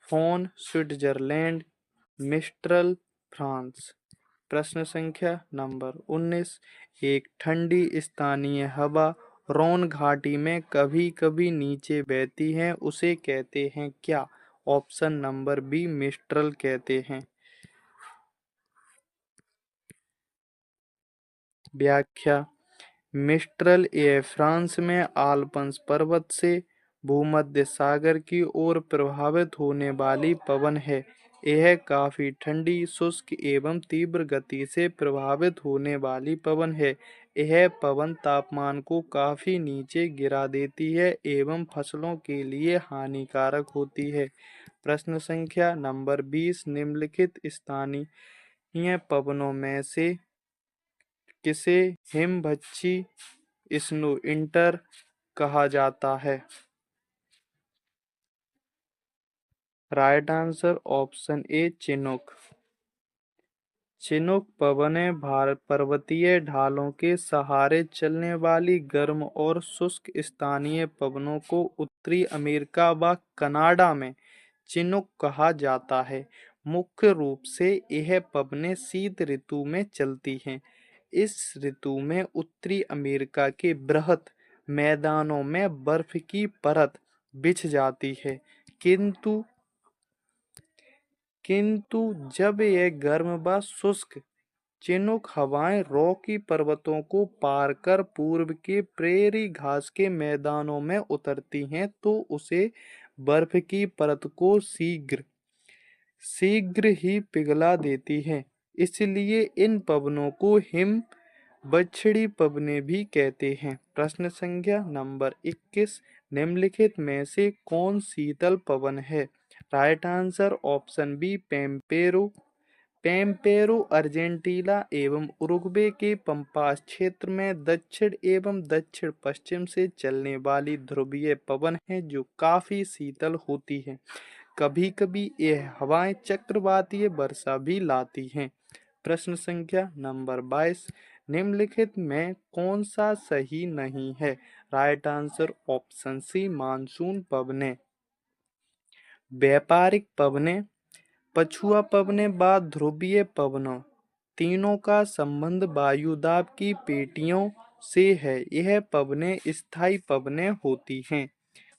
फोन स्विट्जरलैंड, मिस्ट्रल फ्रांस। प्रश्न संख्या नंबर 19। एक ठंडी स्थानीय हवा रोन घाटी में कभी कभी नीचे बहती है उसे कहते हैं क्या? ऑप्शन नंबर बी मिस्ट्रल कहते हैं। व्याख्या। मिस्ट्रल यह फ्रांस में आल्प्स पर्वत से भूमध्य सागर की ओर प्रभावित होने वाली पवन है। यह काफी ठंडी, शुष्क एवं तीव्र गति से प्रभावित होने वाली पवन है। यह पवन तापमान को काफी नीचे गिरा देती है एवं फसलों के लिए हानिकारक होती है। प्रश्न संख्या नंबर 20। निम्नलिखित स्थानीय पवनों में से किसे हिमभच्ची स्नो इंटर कहा जाता है? Right answer option A chinook. Chinook पवनें भारत पर्वतीय ढालों के सहारे चलने वाली गर्म और शुष्क स्थानीय पवनों को उत्तरी अमेरिका व कनाडा में चिनूक कहा जाता है। मुख्य रूप से यह पवनें शीत ऋतु में चलती हैं। इस ऋतु में उत्तरी अमेरिका के बृहद मैदानों में बर्फ की परत बिछ जाती है, किंतु किंतु जब यह गर्म व शुष्क चिनूक हवाएं रॉकी पर्वतों को पार कर पूर्व के प्रेरी घास के मैदानों में उतरती हैं तो उसे बर्फ की परत को शीघ्र शीघ्र ही पिघला देती हैं। इसलिए इन पवनों को हिम बछड़ी पवने भी कहते हैं। प्रश्न संख्या नंबर 21, निम्नलिखित में से कौन शीतल पवन है? Right answer option B pampero. Pampero Argentina एवं उरुग्वे के पंपास क्षेत्र में दक्षिण एवं दक्षिण पश्चिम से चलने वाली ध्रुवीय पवन है जो काफी शीतल होती है। कभी कभी यह हवाएं चक्रवातीय वर्षा भी लाती हैं। प्रश्न संख्या नंबर 22, निम्नलिखित में कौन सा सही नहीं है? Right answer option C monsoon पवने। व्यापारिक पवने, पछुआ पवने व ध्रुवीय पवनों तीनों का संबंध वायुदाब की पेटियों से है। यह पवनें स्थायी पवनें होती हैं।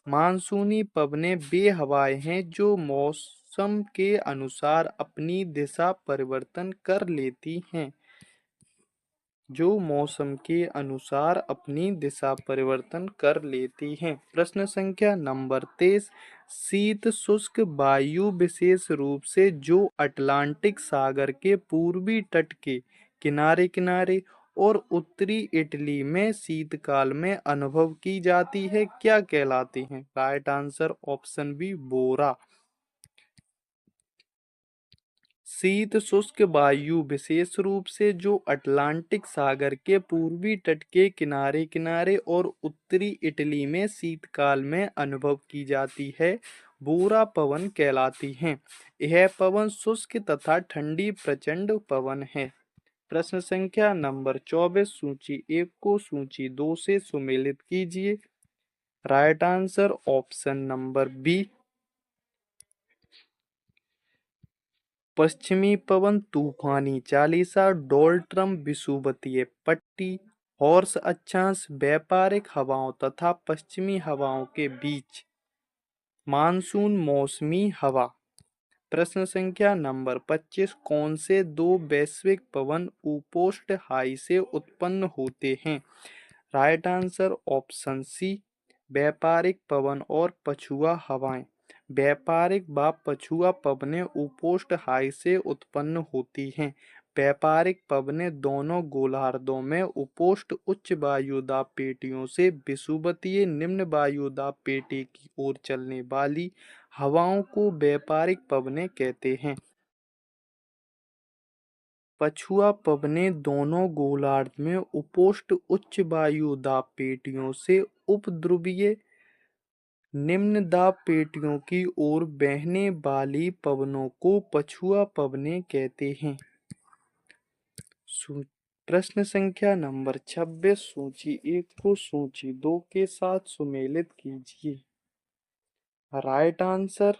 मानसूनी पवनें वे हवाएं हैं जो मौसम के अनुसार अपनी दिशा परिवर्तन कर लेती हैं। प्रश्न संख्या नंबर 23, शीत शुष्क वायु विशेष रूप से जो अटलांटिक सागर के पूर्वी तट के किनारे किनारे और उत्तरी इटली में शीतकाल में अनुभव की जाती है क्या कहलाती हैं? राइट आंसर ऑप्शन बी बोरा। शीत शुष्क वायु विशेष रूप से जो अटलांटिक सागर के पूर्वी तट के किनारे किनारे और उत्तरी इटली में शीतकाल में अनुभव की जाती है, बोरा पवन कहलाती हैं। यह पवन शुष्क तथा ठंडी प्रचंड पवन है। प्रश्न संख्या नंबर 24, सूची 1 को सूची 2 से सुमेलित कीजिए। Right answer option number B पश्चिमी पवन तूफानी चालीसा डोल्ट्रम विषुवतीय पट्टी हॉर्स अक्षांश व्यापारिक हवाओं तथा पश्चिमी हवाओं के बीच मानसून मौसमी हवा। प्रश्न संख्या नंबर 25, कौन से दो वैश्विक पवन उपोष्ण हाई से उत्पन्न होते हैं? राइट आंसर ऑप्शन सी व्यापारिक पवन और पछुआ हवाएं। व्यापारिक व पछुआ पवनें उपोष्ण हाई से उत्पन्न होती हैं। व्यापारिक पवनें दोनों गोलार्धों में उपोष्ण उच्च वायुदाब पेटियों से विषुवतीय निम्न वायुदाब पेटी की ओर चलने वाली हवाओं को व्यापारिक पवनें कहते हैं। पछुआ पवनें दोनों गोलार्ध में उपोष्ण उच्च वायुदाब पेटियों से उपध्रुवीय निम्न दाब पेटियों की ओर बहने वाली पवनों को पछुआ पवनें कहते हैं। प्रश्न संख्या नंबर 26, सूची 1 को सूची 2 के साथ सुमेलित कीजिए। Right answer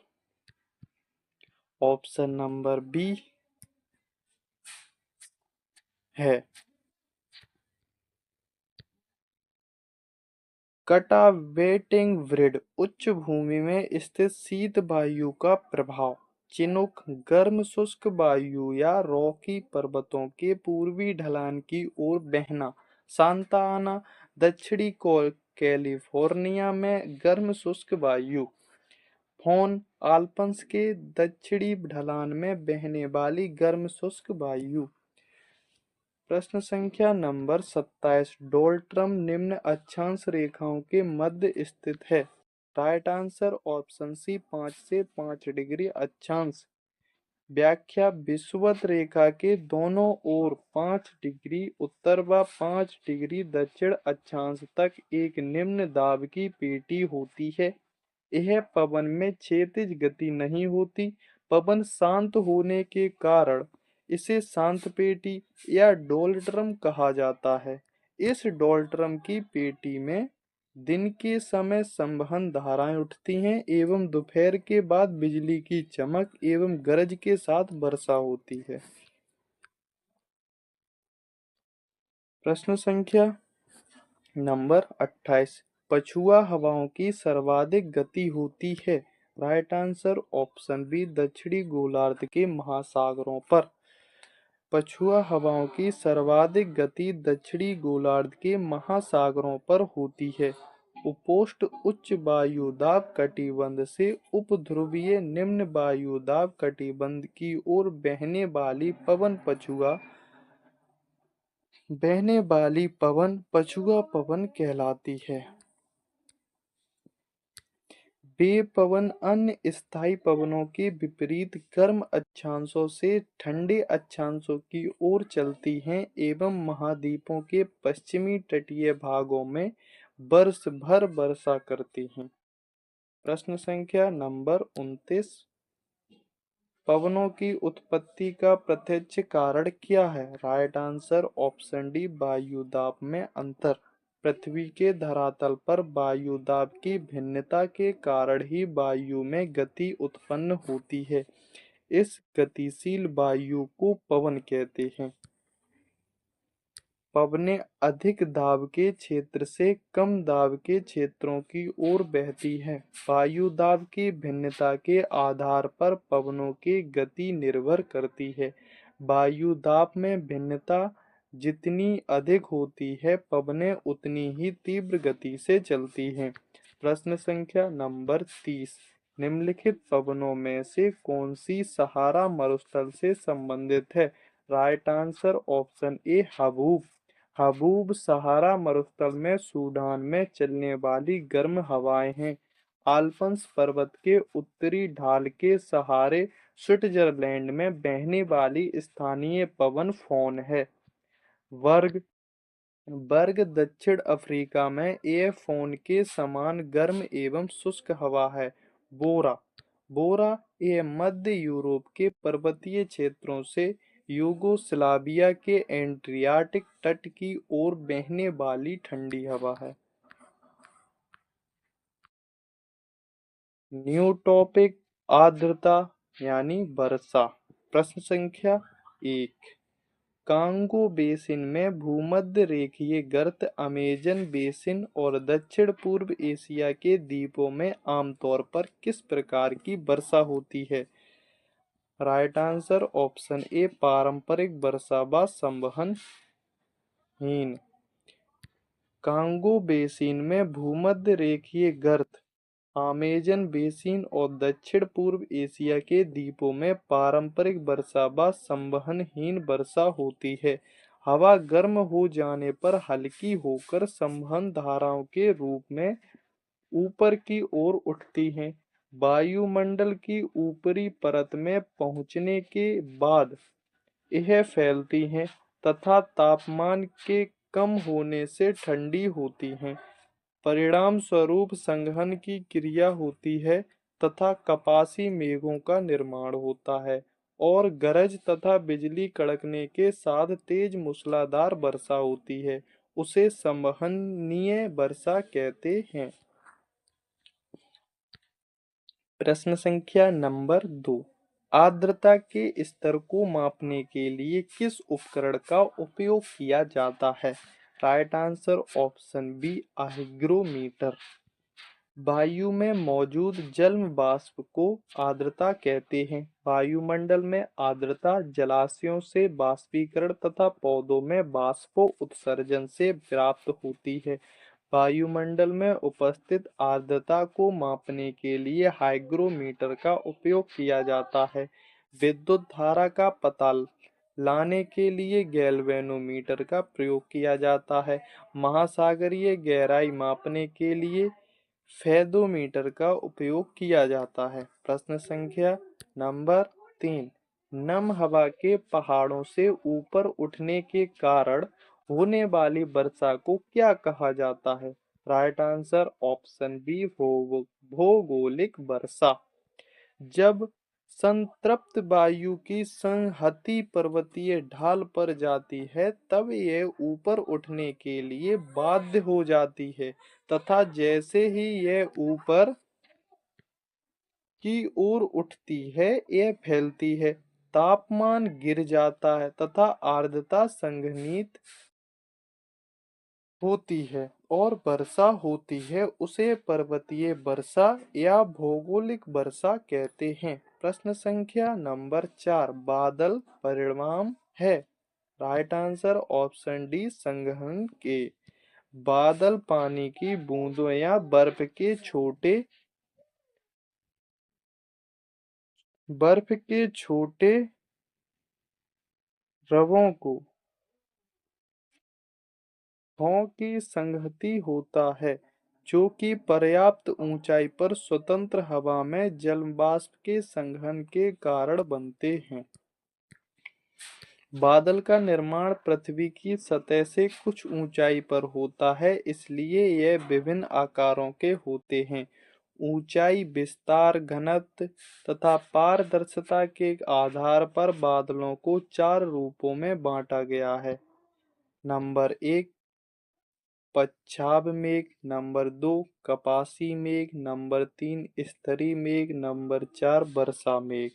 option number B है। कटावेटिंग वृड उच्च भूमि में स्थित शीत वायु का प्रभाव। चिनूक गर्म शुष्क वायु या रॉकी पर्वतों के पूर्वी ढलान की ओर बहना। सांता आना दक्षिणी कैलिफोर्निया में गर्म शुष्क वायु। फोन आल्प्स के दक्षिणी ढलान में बहने वाली गर्म शुष्क वायु। प्रश्न संख्या नंबर 27, डोल्ट्रम निम्न अक्षांश रेखाओं के मध्य स्थित है। राइट आंसर ऑप्शन सी 5 से 5 डिग्री अक्षांश। व्याख्या विषुवत रेखा के दोनों ओर 5 डिग्री उत्तर व 5 डिग्री दक्षिण अक्षांश तक एक निम्न दाब की पेटी होती है। यह पवन में क्षैतिज गति नहीं होती। पवन शांत होने के कारण इसे शांत पेटी या डोल्ट्रम कहा जाता है। इस डोल्ट्रम की पेटी में दिन के समय संवहन धाराएं उठती हैं एवं दोपहर के बाद बिजली की चमक एवं गरज के साथ वर्षा होती है। प्रश्न संख्या नंबर 28। पछुआ हवाओं की सर्वाधिक गति होती है। राइट आंसर ऑप्शन बी दक्षिणी गोलार्ध के महासागरों पर। पछुआ हवाओं की सर्वाधिक गति दक्षिणी गोलार्ध के महासागरों पर होती है। उपोष्ण उच्च वायुदाब कटिबंध से उपध्रुवीय निम्न वायुदाब कटिबंध की ओर बहने वाली पवन पछुआ पवन कहलाती है। वे पवन अन्य स्थायी पवनों के विपरीत गर्म अक्षांशों से ठंडे अक्षांशों की ओर चलती हैं एवं महाद्वीपों के पश्चिमी तटीय भागों में वर्ष भर वर्षा करती हैं। प्रश्न संख्या नंबर 29। पवनों की उत्पत्ति का प्रत्यक्ष कारण क्या है? राइट आंसर ऑप्शन डी वायुदाब में अंतर। पृथ्वी के धरातल पर वायुदाब की भिन्नता के कारण ही वायु में गति उत्पन्न होती है। इस गतिशील वायु को पवन कहते हैं। पवनें अधिक दाब के क्षेत्र से कम दाब के क्षेत्रों की ओर बहती हैं। वायु दाब की भिन्नता के आधार पर पवनों की गति निर्भर करती है। वायु दाब में भिन्नता जितनी अधिक होती है पवनें उतनी ही तीव्र गति से चलती हैं। प्रश्न संख्या नंबर 30। निम्नलिखित पवनों में से कौन सी सहारा मरुस्थल से संबंधित है? Right answer option A haboob. Haboob Sahara मरुस्थल में सूडान में चलने वाली गर्म हवाएं हैं। आल्प्स पर्वत के उत्तरी ढाल के सहारे स्विट्जरलैंड में बहने वाली स्थानीय पवन फोन है। वर्ग बर्ग दक्षिण अफ्रीका में एयर फोन के समान गर्म एवं शुष्क हवा है। बोरा बोरा यह मध्य यूरोप के पर्वतीय क्षेत्रों से यूगोस्लाविया के एड्रियाटिक तट की ओर बहने वाली ठंडी हवा है। न्यू टॉपिक आर्द्रता यानी वर्षा। प्रश्न संख्या 1। कांगो बेसिन में भूमध्य रेखीय गर्त अमेजन बेसिन और दक्षिण पूर्व एशिया के द्वीपों में आमतौर पर किस प्रकार की वर्षा होती है? राइट आंसर ऑप्शन ए पारंपरिक वर्षा व संवहनहीन। कांगो बेसिन में भूमध्य रेखीय गर्त अमेजन बेसिन और दक्षिण पूर्व एशिया के द्वीपों में पारंपरिक वर्षा व संवहनहीन वर्षा होती है। हवा गर्म हो जाने पर हल्की होकर संवहन धाराओं के रूप में ऊपर की ओर उठती हैं। वायुमंडल की ऊपरी परत में पहुंचने के बाद यह फैलती हैं तथा तापमान के कम होने से ठंडी होती हैं। परिणाम स्वरूप संघनन की क्रिया होती है तथा कपासी मेघों का निर्माण होता है और गरज तथा बिजली कड़कने के साथ तेज मूसलाधार वर्षा होती है। उसे संवहनीय वर्षा कहते हैं। प्रश्न संख्या नंबर 2। आर्द्रता के स्तर को मापने के लिए किस उपकरण का उपयोग किया जाता है? Right answer option B hygrometer. वायु में मौजूद जल वाष्प को आर्द्रता कहते हैं। वायुमंडल में आर्द्रता जलाशयों से बाष्पीकरण तथा पौधों में बाष्पोत्सर्जन से प्राप्त होती है। वायुमंडल में उपस्थित आर्द्रता को मापने के लिए हाइग्रोमीटर का उपयोग किया जाता है। विद्युत धारा का पता लाने के लिए गैल्वेनोमीटर का प्रयोग किया जाता है। महासागरीय गहराई मापने के लिए फेदोमीटर का उपयोग किया जाता है। प्रश्न संख्या नंबर 3। नम हवा के पहाड़ों से ऊपर उठने के कारण होने वाली वर्षा को क्या कहा जाता है? राइट आंसर ऑप्शन बी भौगोलिक वर्षा। जब संतृप्त वायु की संहति पर्वतीय ढाल पर जाती है तब यह ऊपर उठने के लिए बाध्य हो जाती है तथा जैसे ही यह ऊपर की ओर उठती है यह फैलती है, तापमान गिर जाता है तथा आर्द्रता संघनित होती है और वर्षा होती है। उसे पर्वतीय वर्षा या भौगोलिक वर्षा कहते हैं। प्रश्न संख्या नंबर 4, बादल परिणाम है। राइट आंसर ऑप्शन डी संघनन के। बादल पानी की बूंदों या बर्फ के छोटे रवों को हों की संगति होता है जो कि पर्याप्त ऊंचाई पर स्वतंत्र हवा में जलवाष्प के संघनन के कारण बनते हैं। बादल का निर्माण पृथ्वी की सतह से कुछ ऊंचाई पर होता है, इसलिए यह विभिन्न आकारों के होते हैं। ऊंचाई, विस्तार, घनत्व तथा पारदर्शिता के आधार पर बादलों को 4 रूपों में बांटा गया है। नंबर 1, पच्छाद मेघ, नंबर 2, कपासी मेघ, नंबर 3, स्तरी मेघ, नंबर 4, वर्षा मेघ।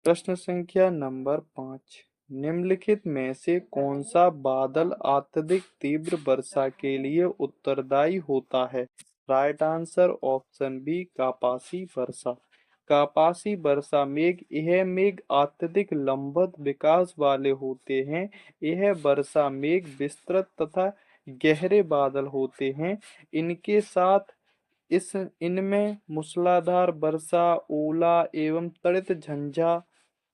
प्रश्न संख्या नंबर 5, निम्नलिखित में से कौन सा बादल अत्यधिक तीव्र वर्षा के लिए उत्तरदायी होता है? राइट आंसर ऑप्शन बी कापासी वर्षा। कापासी वर्षा मेघ, यह मेघ अत्यधिक लंबवत विकास वाले होते हैं। यह वर्षा मेघ विस्तृत तथा गहरे बादल होते हैं। इनके साथ इनमें मूसलाधार वर्षा, ओला एवं त्वरित झंझा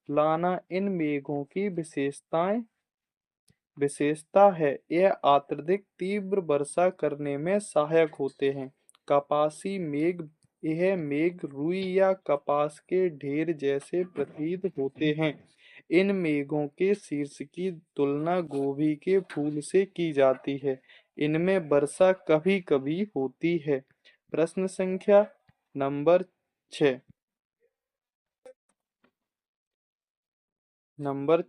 लाना इन मेघों की विशेषता है। यह अत्यधिक तीव्र वर्षा करने में सहायक होते हैं। कपासी मेघ, यह मेघ रुई या कपास के ढेर जैसे प्रतीत होते हैं। इन मेघों के शीर्ष की तुलना गोभी के फूल से की जाती है। इनमें वर्षा कभी कभी होती है। प्रश्न संख्या नंबर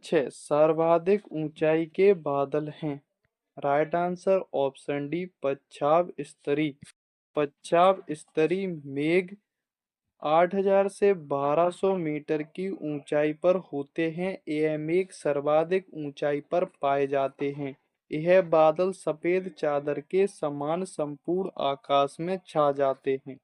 6, सर्वाधिक ऊंचाई के बादल हैं। राइट आंसर ऑप्शन डी पच्छाद स्तरी। पच्छाद स्तरी मेघ 8,000 से 1,200 मीटर की ऊंचाई पर होते हैं। यह मेघ सर्वाधिक ऊंचाई पर पाए जाते हैं। यह बादल सफेद चादर के समान संपूर्ण आकाश में छा जाते हैं।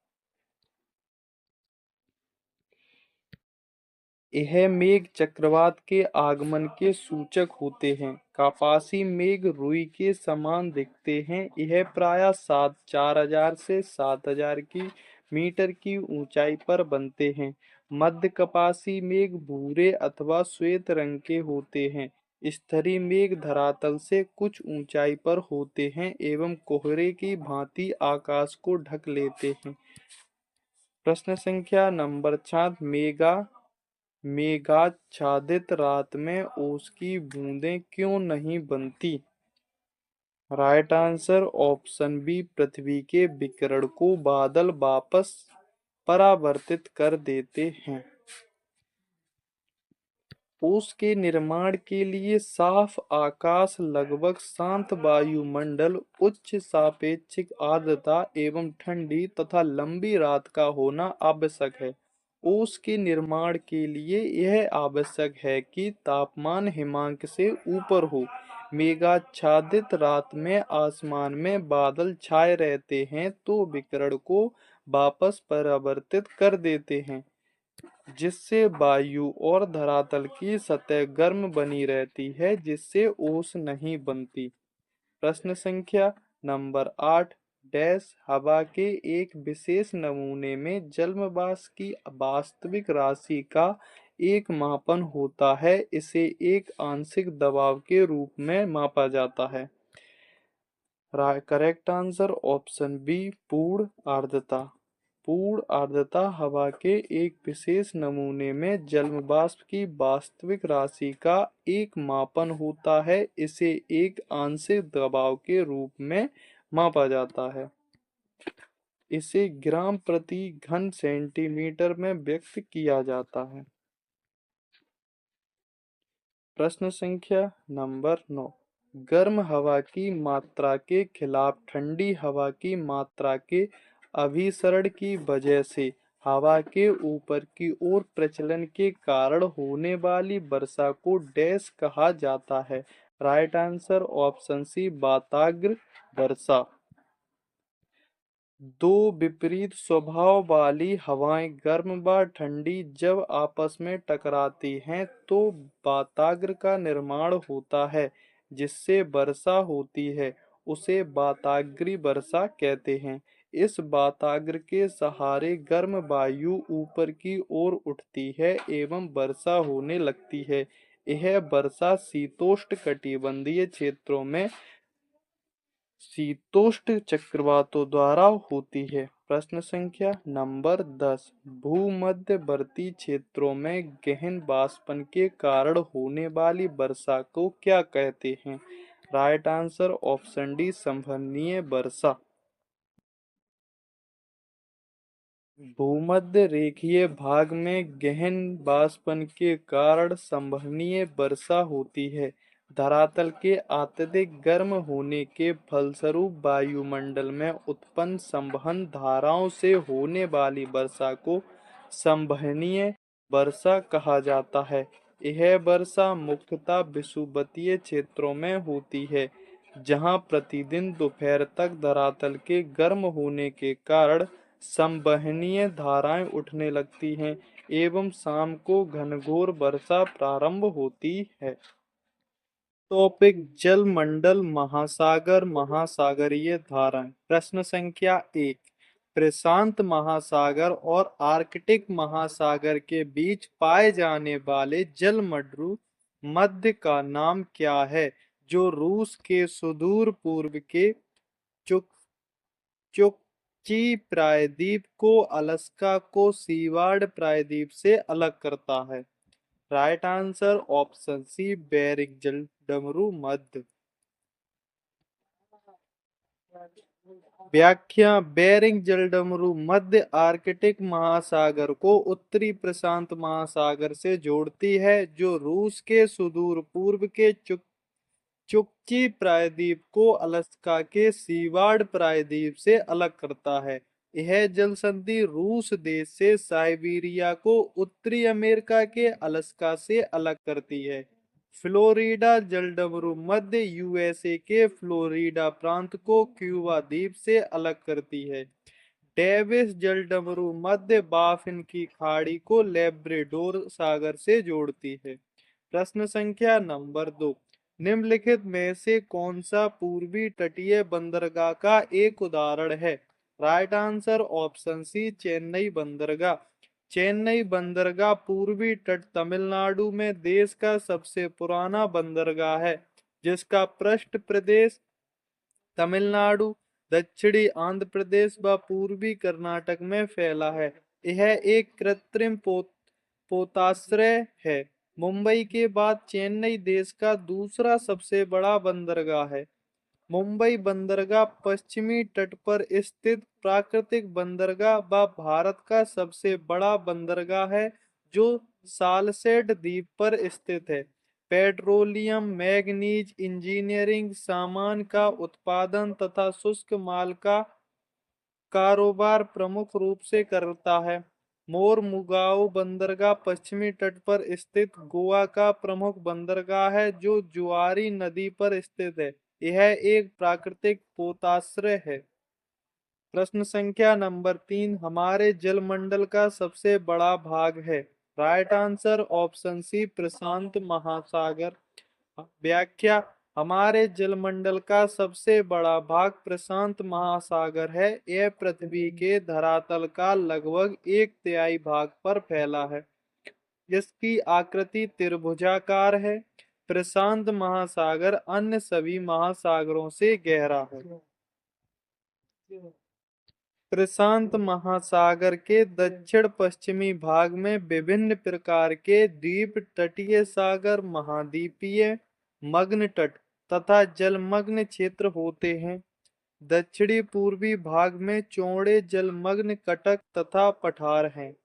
यह मेघ चक्रवात के आगमन के सूचक होते हैं। कापासी मेघ रुई के समान दिखते हैं। यह प्रायः 4,000 से 7,000 की मीटर की ऊंचाई पर बनते हैं। मध्य कपासी मेघ भूरे अथवा श्वेत रंग के होते हैं। स्तरी मेघ धरातल से कुछ ऊंचाई पर होते हैं एवं कोहरे की भांति आकाश को ढक लेते हैं। प्रश्न संख्या नंबर 7, मेघाच्छादित रात में ओस की बूंदें क्यों नहीं बनती? राइट आंसर ऑप्शन बी पृथ्वी के विकिरण को बादल वापस परावर्तित कर देते हैं। ओस के निर्माण के लिए साफ आकाश, लगभग शांत वायुमंडल, उच्च सापेक्षिक आर्द्रता एवं ठंडी तथा लंबी रात का होना आवश्यक है। ओस के निर्माण के लिए यह आवश्यक है कि तापमान हिमांक से ऊपर हो। मेघाच्छादित रात में आसमान में बादल छाए रहते हैं तो विकिरण को वापस परावर्तित कर देते हैं, जिससे वायु और धरातल की सतह गर्म बनी रहती है, जिससे ओस नहीं बनती। प्रश्न संख्या नंबर 8, हवा के एक विशेष नमूने में जलवाष्प की वास्तविक राशि का एक मापन होता है। इसे एक आंशिक दबाव के रूप में मापा जाता है। करेक्ट आंसर ऑप्शन बी पूर्ण आर्द्रता। पूर्ण आर्द्रता हवा के एक विशेष नमूने में जलवाष्प की वास्तविक राशि का एक मापन होता है। इसे एक आंशिक दबाव के रूप में मापा जाता है। इसे ग्राम प्रति घन सेंटीमीटर में व्यक्त किया जाता है। प्रश्न संख्या नंबर 9। गर्म हवा की मात्रा के खिलाफ ठंडी हवा की मात्रा के अभिसरण की वजह से हवा के ऊपर की ओर प्रचलन के कारण होने वाली वर्षा को डैश कहा जाता है। राइट आंसर ऑप्शन सी वाताग्र वर्षा। दो विपरीत स्वभाव वाली हवाएं गर्म व ठंडी जब आपस में टकराती हैं तो वाताग्र का निर्माण होता है जिससे वर्षा होती है। उसे वाताग्री वर्षा कहते हैं। इस वाताग्र के सहारे गर्म वायु ऊपर की ओर उठती है एवं वर्षा होने लगती है। यह वर्षा शीतोष्ण कटिबंधीय क्षेत्रों में शीतोष्ण चक्रवातों द्वारा होती है। प्रश्न संख्या नंबर 10। भूमध्यवर्ती क्षेत्रों में गहन वाष्पन के कारण होने वाली वर्षा को क्या कहते हैं? राइट आंसर ऑप्शन डी संवहनीय वर्षा। भूमध्य रेखीय भाग में गहन वाष्पन के कारण संवहनीय वर्षा होती है। धरातल के अत्यधिक गर्म होने के फलस्वरूप वायुमंडल में उत्पन्न संवहन धाराओं से होने वाली वर्षा को संवहनीय वर्षा कहा जाता है। यह वर्षा मुख्यतः विषुवतीय क्षेत्रों में होती है जहां प्रतिदिन दोपहर तक धरातल के गर्म होने के कारण संवहनीय धाराएं उठने लगती हैं एवं शाम को घनघोर वर्षा प्रारंभ होती है। टॉपिक जलमंडल महासागर महासागरीय धाराएं। प्रश्न संख्या 1। प्रशांत महासागर और आर्कटिक महासागर के बीच पाए जाने वाले जलमंडल मध्य का नाम क्या है जो रूस के सुदूर पूर्व के चुक चुकची प्रायद्वीप को अलास्का को सीवार्ड प्रायद्वीप से अलग करता है? Right answer option C Bering जलडमरू मध्य। व्याख्या बेरिंग जलडमरू मध्य आर्कटिक महासागर को उत्तरी प्रशांत महासागर से जोड़ती है जो रूस के सुदूर पूर्व के चुकची प्रायद्वीप को अलास्का के सीवार्ड प्रायद्वीप से अलग करता है। यह जल संधि रूस देश से साइबेरिया को उत्तरी अमेरिका के अलास्का से अलग करती है। फ्लोरिडा जलडमरू मध्य यूएसए के फ्लोरिडा प्रांत को क्यूबा द्वीप से अलग करती है। डेविस जलडमरू मध्य बाफिन की खाड़ी को लेब्राडोर सागर से जोड़ती है। प्रश्न संख्या नंबर 2। निम्नलिखित में से कौन सा पूर्वी तटीय बंदरगाह का एक उदाहरण है? Right answer option C Chennai बंदरगाह। चेन्नई बंदरगाह पूर्वी तट तमिलनाडु में देश का सबसे पुराना बंदरगाह है जिसका पृष्ठ प्रदेश तमिलनाडु, दक्षिणी आंध्र प्रदेश व पूर्वी कर्नाटक में फैला है। यह एक कृत्रिम पोताश्रय है। मुंबई के बाद चेन्नई देश का दूसरा सबसे बड़ा बंदरगाह है। मुंबई बंदरगाह पश्चिमी तट पर स्थित प्राकृतिक बंदरगाह व भारत का सबसे बड़ा बंदरगाह है जो सालसेट द्वीप पर स्थित है। पेट्रोलियम, मैग्नीज, इंजीनियरिंग सामान का उत्पादन तथा शुष्क माल का कारोबार प्रमुख रूप से करता है। मोरमुगाओ बंदरगाह पश्चिमी तट पर स्थित गोवा का प्रमुख बंदरगाह है जो जुआरी नदी पर स्थित है। यह एक प्राकृतिक पोताश्रय है। प्रश्न संख्या नंबर 3। हमारे जलमंडल का सबसे बड़ा भाग है? राइट आंसर ऑप्शन सी प्रशांत महासागर। व्याख्या हमारे जलमंडल का सबसे बड़ा भाग प्रशांत महासागर है। यह पृथ्वी के धरातल का लगभग 1/3 भाग पर फैला है। इसकी आकृति त्रिभुजाकार है। प्रशांत महासागर अन्य सभी महासागरों से गहरा है। प्रशांत महासागर के दक्षिण पश्चिमी भाग में विभिन्न प्रकार के द्वीप, तटीय सागर, महाद्वीपीय, मग्न तट तथा जलमग्न क्षेत्र होते हैं। दक्षिणी पूर्वी भाग में चौड़े जलमग्न कटक तथा पठार हैं।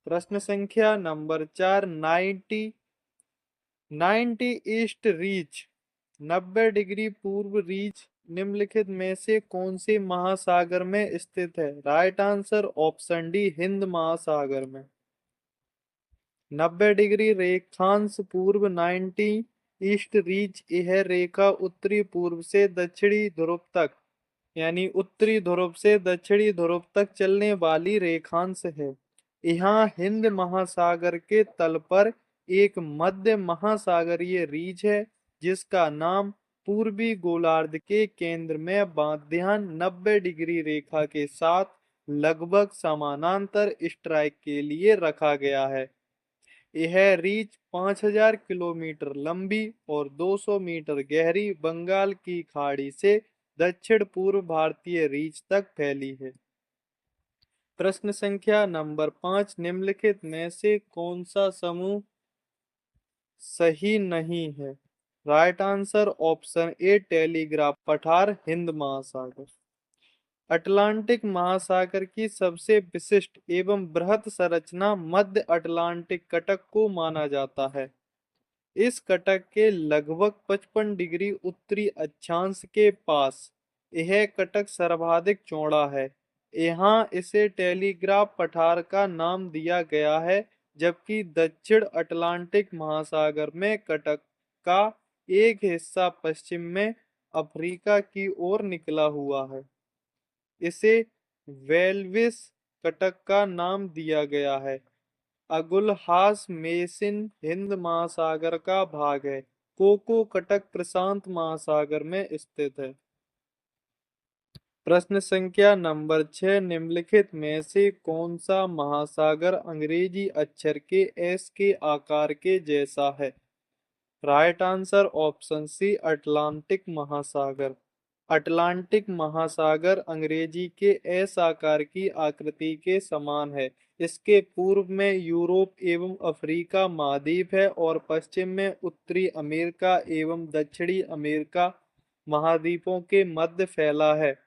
प्रश्न संख्या नंबर 4, 90 ईस्ट रीच 90 डिग्री पूर्व रीच निम्नलिखित में से कौन से महासागर में स्थित है? Right answer option D, Hind महासागर में। 90 डिग्री रेखांश पूर्व 90 ईस्ट रीच, यह रेखा उत्तरी पूर्व से दक्षिणी ध्रुव तक यानी उत्तरी ध्रुव से दक्षिणी ध्रुव तक चलने वाली रेखांश है। यहाँ हिंद महासागर के तल पर एक मध्य महासागरीय रीच है जिसका नाम पूर्वी गोलार्ध के केंद्र में मध्याह्न 90 डिग्री रेखा के साथ लगभग समानांतर स्ट्राइक के लिए रखा गया है। यह रीच 5000 किलोमीटर लंबी और 200 मीटर गहरी बंगाल की खाड़ी से दक्षिण पूर्व भारतीय रीच तक फैली है। प्रश्न संख्या नंबर 5, निम्नलिखित में से कौन सा समूह सही नहीं है? राइट आंसर ऑप्शन ए, टेलीग्राफ पठार हिंद महासागर। अटलांटिक महासागर की सबसे विशिष्ट एवं बृहत संरचना मध्य अटलांटिक कटक को माना जाता है। इस कटक के लगभग 55 डिग्री उत्तरी अक्षांश के पास यह कटक सर्वाधिक चौड़ा है। यहाँ इसे टेलीग्राफ पठार का नाम दिया गया है, जबकि दक्षिण अटलांटिक महासागर में कटक का एक हिस्सा पश्चिम में अफ्रीका की ओर निकला हुआ है। इसे वेल्विस कटक का नाम दिया गया है। अगुलहास मेसिन हिंद महासागर का भाग है। कोको कटक प्रशांत महासागर में स्थित है। प्रश्न संख्या नंबर 6, निम्नलिखित में से कौन सा महासागर अंग्रेजी अक्षर के एस के आकार के जैसा है? Right answer option C, Atlantic महासागर। अटलांटिक महासागर अंग्रेजी के एस आकार की आकृति के समान है। इसके पूर्व में यूरोप एवं अफ्रीका महाद्वीप है और पश्चिम में उत्तरी अमेरिका एवं दक्षिणी अमेरिका महाद्वीपों के मध्य फैला है।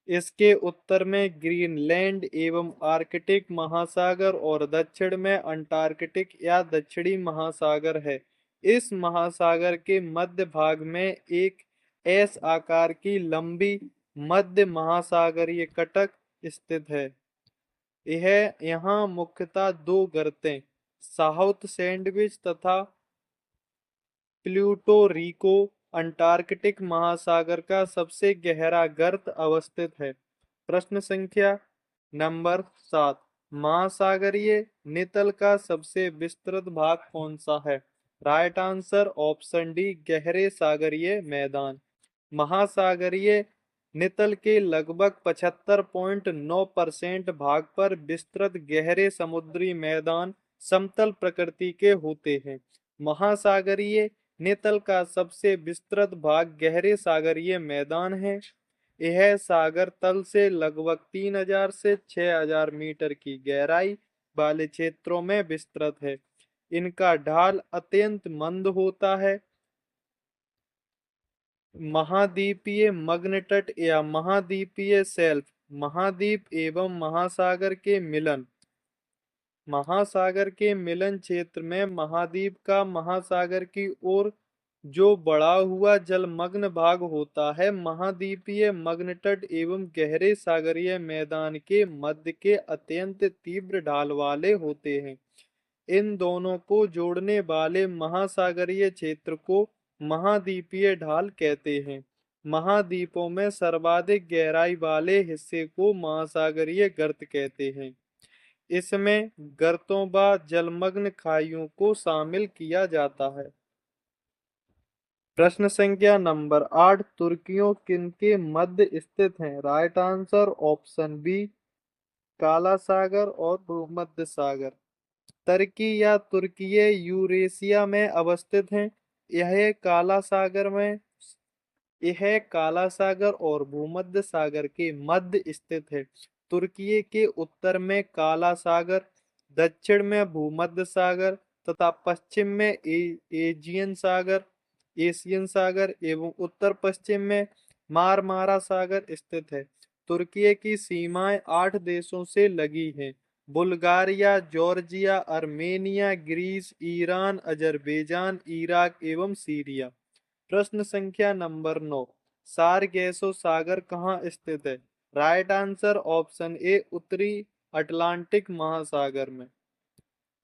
इसके उत्तर में ग्रीनलैंड एवं आर्कटिक महासागर और दक्षिण में अंटार्कटिक या दक्षिणी महासागर है। इस महासागर के मध्य भाग में एक एस आकार की लंबी मध्य महासागरीय कटक स्थित है। यह यहाँ मुख्यतः दो गर्तें साउथ सैंडविच तथा प्लूटो रिको अंटार्कटिक महासागर का सबसे गहरा गर्त अवस्थित है। प्रश्न संख्या नंबर 7, महासागरीय नितल का सबसे विस्तृत भाग कौन सा है? राइट आंसर ऑप्शन डी, गहरे सागरीय मैदान। महासागरीय नितल के लगभग 75.9% भाग पर विस्तृत गहरे समुद्री मैदान समतल प्रकृति के होते हैं। महासागरीय नितल का सबसे विस्तृत भाग गहरे सागरीय मैदान है। यह सागर तल से लगभग 3000 से 6000 मीटर की गहराई वाले क्षेत्रों में विस्तृत है। इनका ढाल अत्यंत मंद होता है। महाद्वीपीय मग्नतट या महाद्वीपीय शेल्फ महाद्वीप एवं महासागर के मिलन क्षेत्र में महाद्वीप का महासागर की ओर जो बढ़ा हुआ जलमग्न भाग होता है महाद्वीपीय मग्नतट एवं गहरे सागरीय मैदान के मध्य के अत्यंत तीव्र ढाल वाले होते हैं। इन दोनों को जोड़ने वाले महासागरीय क्षेत्र को महाद्वीपीय ढाल कहते हैं। महाद्वीपों में सर्वाधिक गहराई वाले हिस्से को महासागरीय गर्त कहते हैं। इसमें गर्तों व जलमग्न खाइयों को शामिल किया जाता है। प्रश्न संख्या नंबर 8, तुर्कियों किनके मध्य स्थित हैं? राइट आंसर ऑप्शन बी, काला सागर और भूमध्य सागर। तुर्की या तुर्कीय यूरेशिया में अवस्थित है। यह काला सागर और भूमध्य सागर के मध्य स्थित है। तुर्की के उत्तर में काला सागर, दक्षिण में भूमध्य सागर तथा पश्चिम में एशियन सागर एवं उत्तर पश्चिम में मारमारा सागर स्थित है। तुर्की की सीमाएं 8 देशों से लगी हैं। Bulgaria, Georgia, Armenia, Greece, Iran, Azerbaijan, Iraq एवं सीरिया। प्रश्न संख्या नंबर 9। सारगेसो सागर कहाँ स्थित है? राइट आंसर ऑप्शन ए उत्तरी अटलांटिक महासागर में।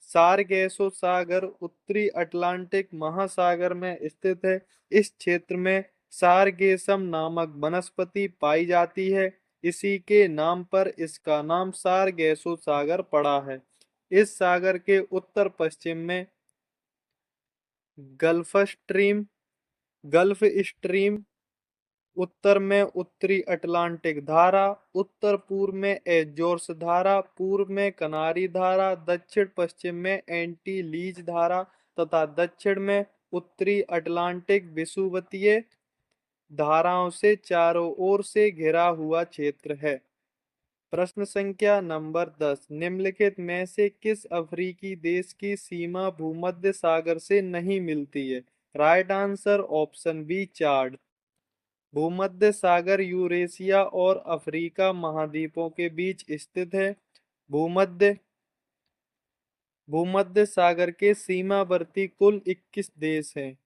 सारगेसो सागर उत्तरी अटलांटिक महासागर में स्थित है। इस क्षेत्र में सारगेसम नामक वनस्पति पाई जाती है। इसी के नाम पर इसका नाम सारगेसो सागर पड़ा है। इस सागर के उत्तर पश्चिम में गल्फ स्ट्रीम गल्फ स्ट्रीम, उत्तर में उत्तरी अटलांटिक धारा, उत्तर पूर्व में एज़ोर्स धारा, पूर्व में कनारी धारा, दक्षिण पश्चिम में एंटीलीज धारा तथा दक्षिण में उत्तरी अटलांटिक विषुवतीय धाराओं से चारों ओर से घिरा हुआ क्षेत्र है। प्रश्न संख्या नंबर 10। निम्नलिखित में से किस अफ्रीकी देश की सीमा भूमध्य सागर से नहीं मिलती है? राइट आंसर ऑप्शन बी चाड। भूमध्य सागर यूरेशिया और अफ्रीका महाद्वीपों के बीच स्थित है। भूमध्य भूमध्य सागर के सीमावर्ती कुल 21 देश हैं।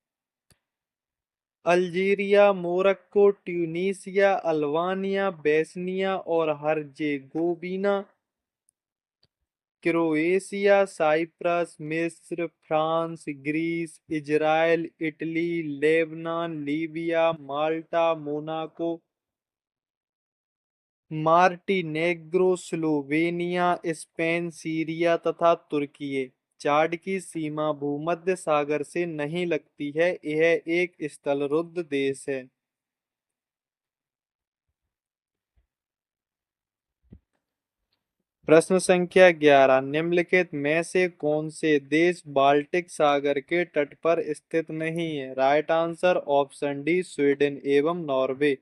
Algeria, Morocco, Tunisia, Albania, Bosnia और हर्जेगोविना, क्रोएशिया, साइप्रस, मिस्र, France, Greece, Israel, Italy, Lebanon, Libya, Malta, Monaco, Montenegro, Slovenia, Spain, Syria तथा तुर्की। चाड की सीमा भूमध्य सागर से नहीं लगती है। यह एक स्थलरुद्ध देश है। प्रश्न संख्या 11। निम्नलिखित में से कौन से देश बाल्टिक सागर के तट पर स्थित नहीं है? Right answer option D Sweden एवं नॉर्वे।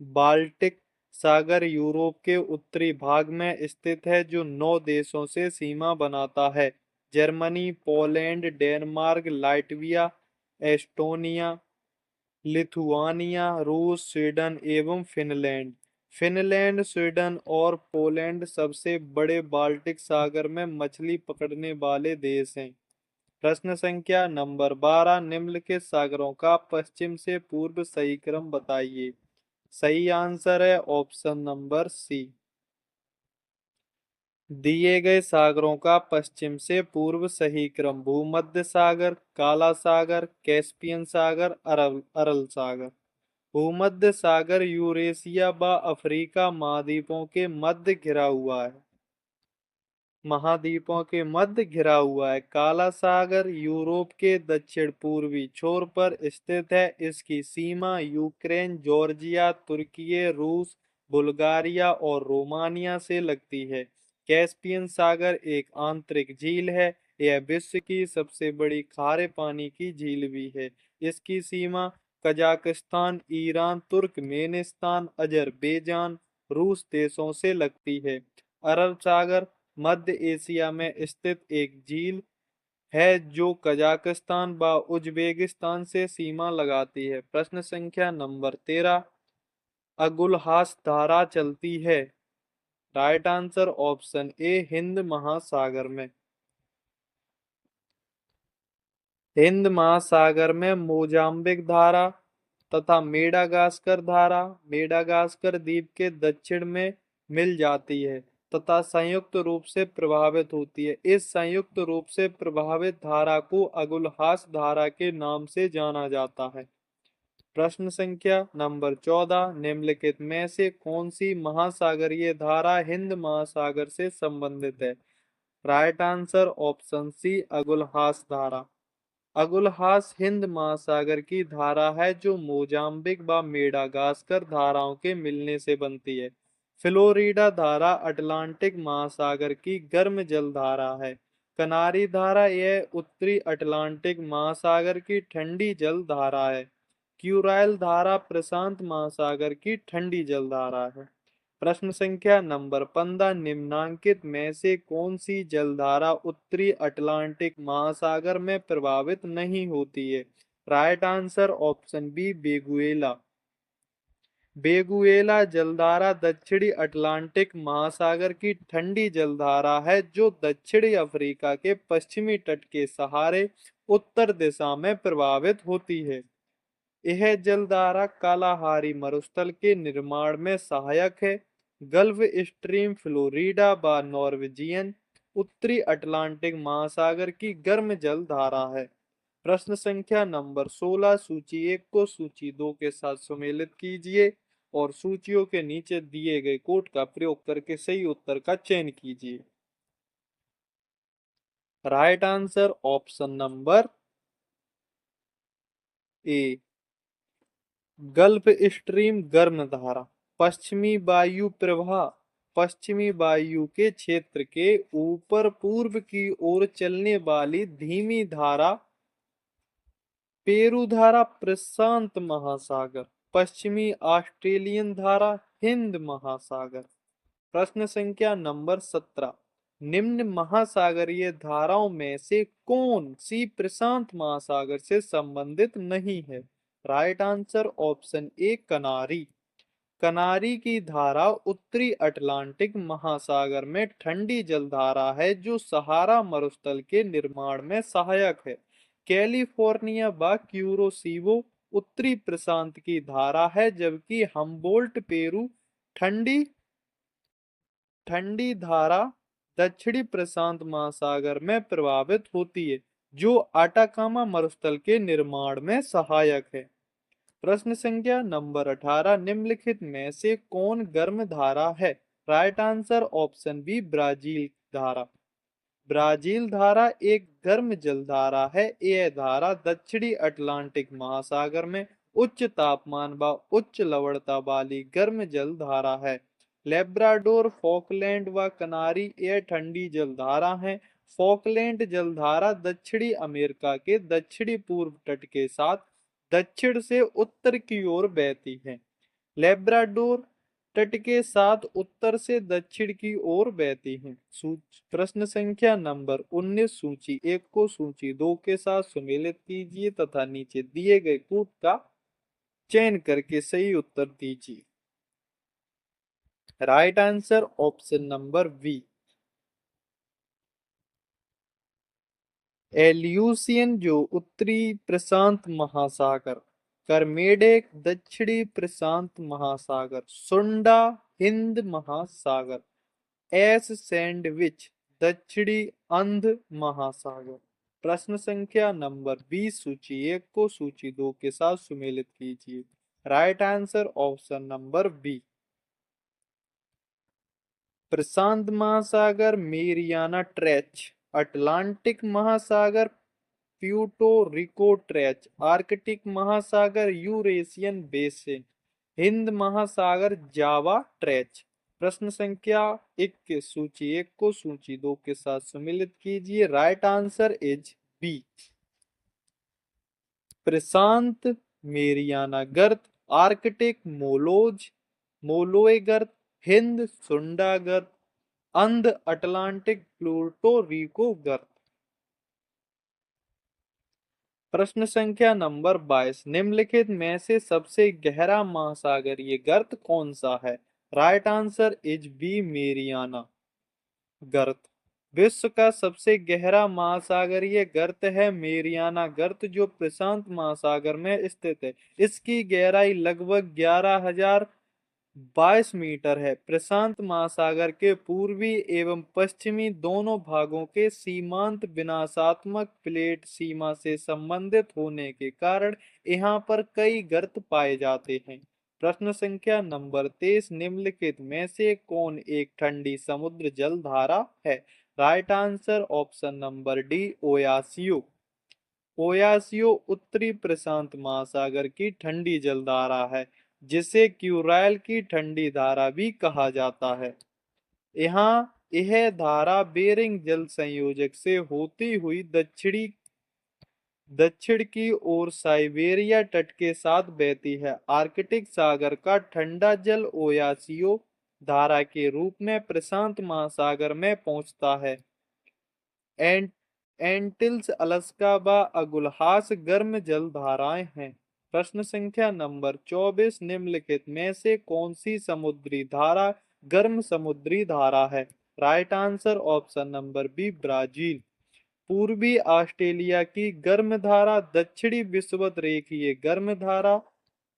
बाल्टिक सागर यूरोप के उत्तरी भाग में स्थित है जो 9 देशों से सीमा बनाता है। Germany, Poland, Denmark, Latvia, Estonia, Lithuania, रूस, स्वीडन एवं फिनलैंड। फिनलैंड, स्वीडन और पोलैंड सबसे बड़े बाल्टिक सागर में मछली पकड़ने वाले देश हैं। प्रश्न संख्या नंबर 12। निम्नलिखित सागरों का पश्चिम से पूर्व सही क्रम बताइए। सही आंसर है ऑप्शन नंबर सी। दिए गए सागरों का पश्चिम से पूर्व सही क्रम: भूमध्य सागर, काला सागर, कैस्पियन सागर, अरल सागर। भूमध्य सागर यूरेशिया व अफ्रीका महाद्वीपों के मध्य घिरा हुआ है। काला सागर यूरोप के दक्षिण पूर्वी छोर पर स्थित है। इसकी सीमा यूक्रेन, जॉर्जिया, तुर्की, रूस, बुल्गारिया और रोमानिया से लगती है। कैस्पियन सागर एक आंतरिक झील है। यह विश्व की सबसे बड़ी खारे पानी की झील भी है। इसकी सीमा कजाकिस्तान, ईरान, तुर्कमेनिस्तान, अजरबैजान, रूस देशों से लगती है। अरब सागर मध्य एशिया में स्थित एक झील है जो कजाकिस्तान व उज्बेकिस्तान से सीमा लगाती है। प्रश्न संख्या नंबर 13। अगुलहास धारा चलती है। राइट आंसर ऑप्शन ए हिंद महासागर में। हिंद महासागर में मोजाम्बिक धारा तथा मेडागास्कर धारा मेडागास्कर द्वीप के दक्षिण में मिल जाती है तथा संयुक्त रूप से प्रभावित होती है। इस संयुक्त रूप से प्रभावित धारा को अगुलहास धारा के नाम से जाना जाता है। प्रश्न संख्या नंबर 14। निम्नलिखित में से कौन सी महासागरीय धारा हिंद महासागर से संबंधित है? Right answer option C Agulhas धारा। अगुलहास हिंद महासागर की धारा है जो मोजाम्बिक व मेडागास्कर धाराओं के मिलने से बनती है। फ्लोरिडा धारा अटलांटिक महासागर की गर्म जल धारा है। कनारी धारा यह उत्तरी अटलांटिक महासागर की ठंडी जल धारा है। क्यूराइल धारा प्रशांत महासागर की ठंडी जल धारा है। प्रश्न संख्या नंबर 15। निम्नांकित में से कौन सी जलधारा उत्तरी अटलांटिक महासागर में प्रभावित नहीं होती है? Right answer option B Benguela. Benguela जलधारा दक्षिणी अटलांटिक महासागर की ठंडी जलधारा है जो दक्षिणी अफ्रीका के पश्चिमी तट के सहारे उत्तर दिशा में प्रवाहित होती है। यह जलधारा कालाहारी मरुस्थल के निर्माण में सहायक है। गल्फ स्ट्रीम फ्लोरिडा व नॉर्वेजियन उत्तरी अटलांटिक महासागर की गर्म जलधारा है। प्रश्न संख्या नंबर 16 सूची 1 को सूची 2 के साथ सम्मिलित कीजिए और सूचियों के नीचे दिए गए कोड का प्रयोग करके सही उत्तर का चयन कीजिए। राइट आंसर ऑप्शन नंबर ए, गल्फ स्ट्रीम गर्म धारा। पश्चिमी वायु प्रवाह पश्चिमी वायु के क्षेत्र के ऊपर पूर्व की ओर चलने वाली धीमी धारा पेरू धारा प्रशांत महासागर। पश्चिमी ऑस्ट्रेलियन धारा हिंद महासागर। प्रश्न संख्या नंबर 17, निम्न महासागरीय धाराओं में से कौन सी प्रशांत महासागर से संबंधित नहीं है। राइट आंसर ऑप्शन ए, कनारी। कनारी की धारा उत्तरी अटलांटिक महासागर में ठंडी जलधारा है जो सहारा मरुस्थल के निर्माण में सहायक है। कैलिफोर्निया व क्यूरोसीवो उत्तरी प्रशांत की धारा है जबकि हम्बोल्ट पेरू ठंडी ठंडी धारा दक्षिणी प्रशांत महासागर में प्रवाहित होती है जो आटाकामा मरुस्थल के निर्माण में सहायक है। प्रश्न संख्या नंबर 18, निम्नलिखित में से कौन गर्म धारा है। Right answer option B, Brazil धारा। ब्राजील धारा एक गर्म जलधारा है। यह धारा दक्षिणी अटलांटिक महासागर में उच्च तापमान व उच्च लवणता वाली गर्म जलधारा है। लेब्राडोर, फॉकलैंड व कनारी यह ठंडी जलधारा है। फॉकलैंड जलधारा दक्षिणी अमेरिका के दक्षिणी पूर्व तट के साथ दक्षिण से उत्तर की ओर बहती है। लेब्राडोर तट के साथ उत्तर से दक्षिण की ओर बहती है। प्रश्न संख्या नंबर 19 सूची 1 को सूची 2 के साथ सम्मिलित कीजिए तथा नीचे दिए गए कूट का चयन करके सही उत्तर दीजिए। Right answer option number B, Aleutian जो उत्तरी प्रशांत महासागर, करमेडेक दक्षिणी प्रशांत महासागर, सुंडा हिंद महासागर, एस सैंडविच दक्षिणी अंध महासागर। प्रश्न संख्या नंबर 20 सूची 1 को सूची 2 के साथ सुमेलित कीजिए। Right answer option number B, प्रशांत महासागर मेरियाना ट्रेच, अटलांटिक महासागर प्यूर्टो रिको ट्रेच, आर्कटिक महासागर यूरेशियन बेसिन, हिंद महासागर जावा ट्रेच। प्रश्न संख्या 21 सूची 1 को सूची 2 के साथ सम्मिलित कीजिए। Right answer is B, Prashant Mariana गर्त, आर्कटिक मोलोए गर्त, हिंद सुंडा गर्त, अंध अटलांटिक प्लूटो रिको गर्त। प्रश्न संख्या नंबर 22, निम्नलिखित में से सबसे गहरा महासागरीय गर्त कौन सा है। Right answer is B, Mariana गर्त। विश्व का सबसे गहरा महासागरीय गर्त है मेरियाना गर्त जो प्रशांत महासागर में स्थित है। इसकी गहराई लगभग 11,022 मीटर है। प्रशांत महासागर के पूर्वी एवं पश्चिमी दोनों भागों के सीमांत विनाशात्मक प्लेट सीमा से संबंधित होने के कारण यहाँ पर कई गर्त पाए जाते हैं। प्रश्न संख्या नंबर 23, निम्नलिखित में से कौन एक ठंडी समुद्र जल धारा है। Right answer option number D, ओयासियो। ओयासियो उत्तरी प्रशांत महासागर की ठंडी जलधारा है जिसे क्यूराइल की ठंडी धारा भी कहा जाता है। यहाँ यह धारा बेरिंग जल संयोजक से होती हुई दक्षिण की ओर साइबेरिया तट के साथ बहती है। आर्कटिक सागर का ठंडा जल ओयासियो धारा के रूप में प्रशांत महासागर में पहुंचता है। एंटिल्स, अलास्का व अगुल्हास गर्म जल धाराएं हैं। प्रश्न संख्या नंबर 24, निम्नलिखित में से कौन सी समुद्री धारा गर्म समुद्री धारा है? Right answer option number B, Brazil. पूर्वी ऑस्ट्रेलिया की गर्म धारा दक्षिणी विषुवत रेखीय गर्म धारा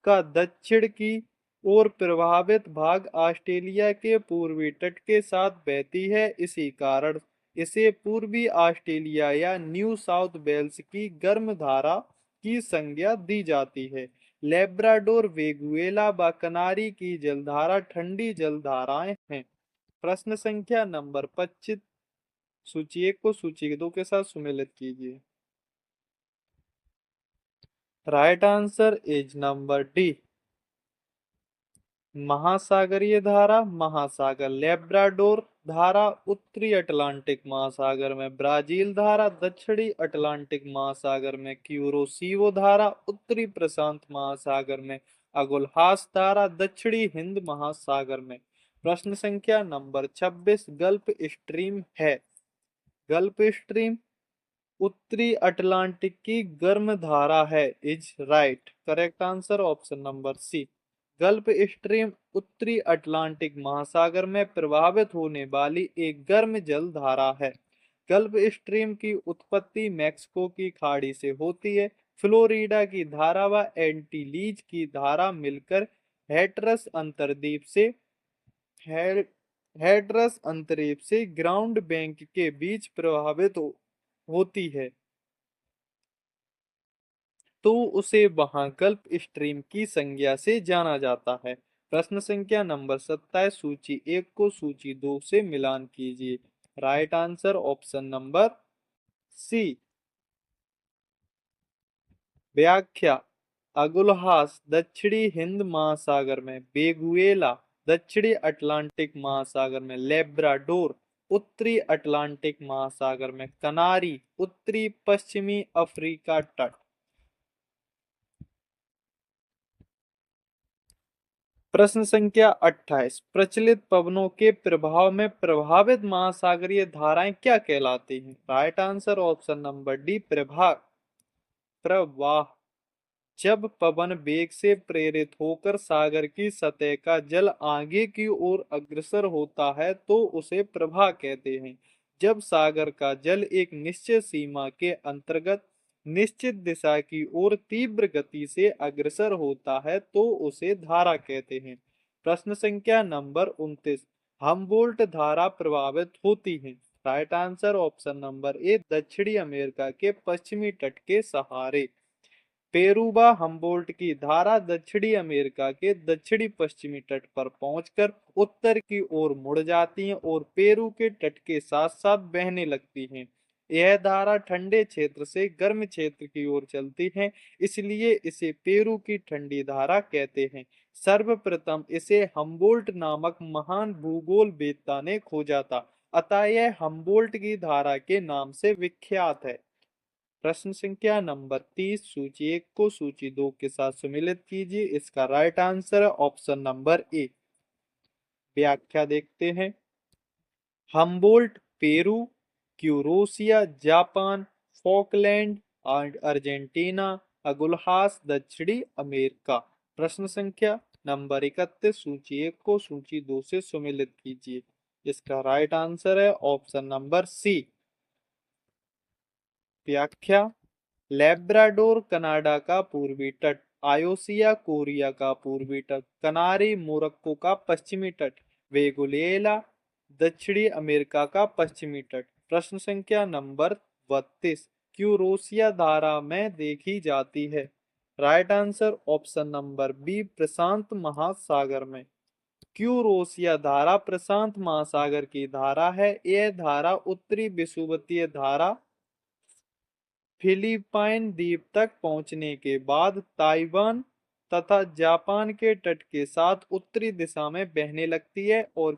का दक्षिण की ओर प्रभावित भाग ऑस्ट्रेलिया के पूर्वी तट के साथ बहती है। इसी कारण इसे पूर्वी ऑस्ट्रेलिया या न्यू साउथ वेल्स की गर्म धारा की संज्ञा दी जाती है। लेब्राडोर, वेगुएला व कनारी की जलधारा ठंडी जलधाराएं हैं। प्रश्न संख्या नंबर 25, सूची एक को सूची दो के साथ सुमेलित कीजिए। Right answer is number D, महासागरीय धारा महासागर। लेब्राडोर धारा उत्तरी अटलांटिक महासागर में, ब्राजील धारा दक्षिणी अटलांटिक महासागर में, क्यूरोसीवो धारा उत्तरी प्रशांत महासागर में, अगुलहास धारा दक्षिणी हिंद महासागर में। प्रश्न संख्या नंबर 26, गल्फ स्ट्रीम है। गल्फ स्ट्रीम उत्तरी अटलांटिक की गर्म धारा है। Is right. Correct answer option number C. Gulf stream उत्तरी अटलांटिक महासागर में प्रवाहित होने वाली एक गर्म जल धारा है। गल्फ स्ट्रीम की उत्पत्ति मैक्सिको की खाड़ी से होती है। फ्लोरिडा की धारा व एंटीलीज की धारा मिलकर हैटरस अंतरद्वीप से हैटरस अंतरीप से ग्राउंड बैंक के बीच प्रभावित होती है, तो उसे वहां गल्फ स्ट्रीम की संज्ञा से जाना जाता है। प्रश्न संख्या नंबर 27, सूची एक को सूची दो से मिलान कीजिए। Right answer option number C. व्याख्या, अगुलहास दक्षिणी हिंद महासागर में, बेगुएला दक्षिणी अटलांटिक महासागर में, लेब्राडोर उत्तरी अटलांटिक महासागर में, कनारी उत्तरी पश्चिमी अफ्रीका तट। प्रश्न संख्या 28, प्रचलित पवनों के प्रभाव में प्रभावित महासागरीय धाराएं क्या कहलाती हैं? Right answer option number D, प्रवाह। जब पवन वेग से प्रेरित होकर सागर की सतह का जल आगे की ओर अग्रसर होता है तो उसे प्रवाह कहते हैं। जब सागर का जल एक निश्चित सीमा के अंतर्गत निश्चित दिशा की ओर तीव्र गति से अग्रसर होता है तो उसे धारा कहते हैं। प्रश्न संख्या नंबर 29, हमबोल्ट धारा प्रभावित होती है। राइट आंसर ऑप्शन नंबर ए, दक्षिणी अमेरिका के पश्चिमी तट के सहारे। पेरूबा हम्बोल्ट की धारा दक्षिणी अमेरिका के दक्षिणी पश्चिमी तट पर पहुंचकर उत्तर की ओर मुड़ जाती हैं और पेरू के तट के साथ साथ बहने लगती हैं। यह धारा ठंडे क्षेत्र से गर्म क्षेत्र की ओर चलती है, इसलिए इसे पेरू की ठंडी धारा कहते हैं। सर्वप्रथम इसे हम्बोल्ट नामक महान भूगोलवेत्ता ने खोजा था, अतः यह हम्बोल्ट की धारा के नाम से विख्यात है। प्रश्न संख्या नंबर 30, सूची एक को सूची दो के साथ सम्मिलित कीजिए। इसका राइट आंसर है ऑप्शन नंबर ए। व्याख्या देखते हैं। Humboldt Peru, Kuroshio Japan, Falkland Argentina, Agulhas दक्षिणी अमेरिका। प्रश्न संख्या नंबर 31, सूची एक को सूची दो से सम्मिलित कीजिए। इसका राइट आंसर है ऑप्शन नंबर सी। व्याख्या, लेब्राडोर कनाडा का पूर्वी तट, आयोसिया कोरिया का पूर्वी तट, कनारी मोरक्को का पश्चिमी तट, वेगुलेला दक्षिणी अमेरिका का पश्चिमी तट। प्रश्न संख्या नंबर 32, क्यूरोसिया धारा में देखी जाती है। Right answer option number B, प्रशांत महासागर में। क्यूरोसिया धारा प्रशांत महासागर की धारा है। यह धारा उत्तरी विषुवतीय धारा फिलीपाइन द्वीप तक पहुंचने के बाद ताइवान तथा जापान के तट के साथ उत्तरी दिशा में बहने लगती है और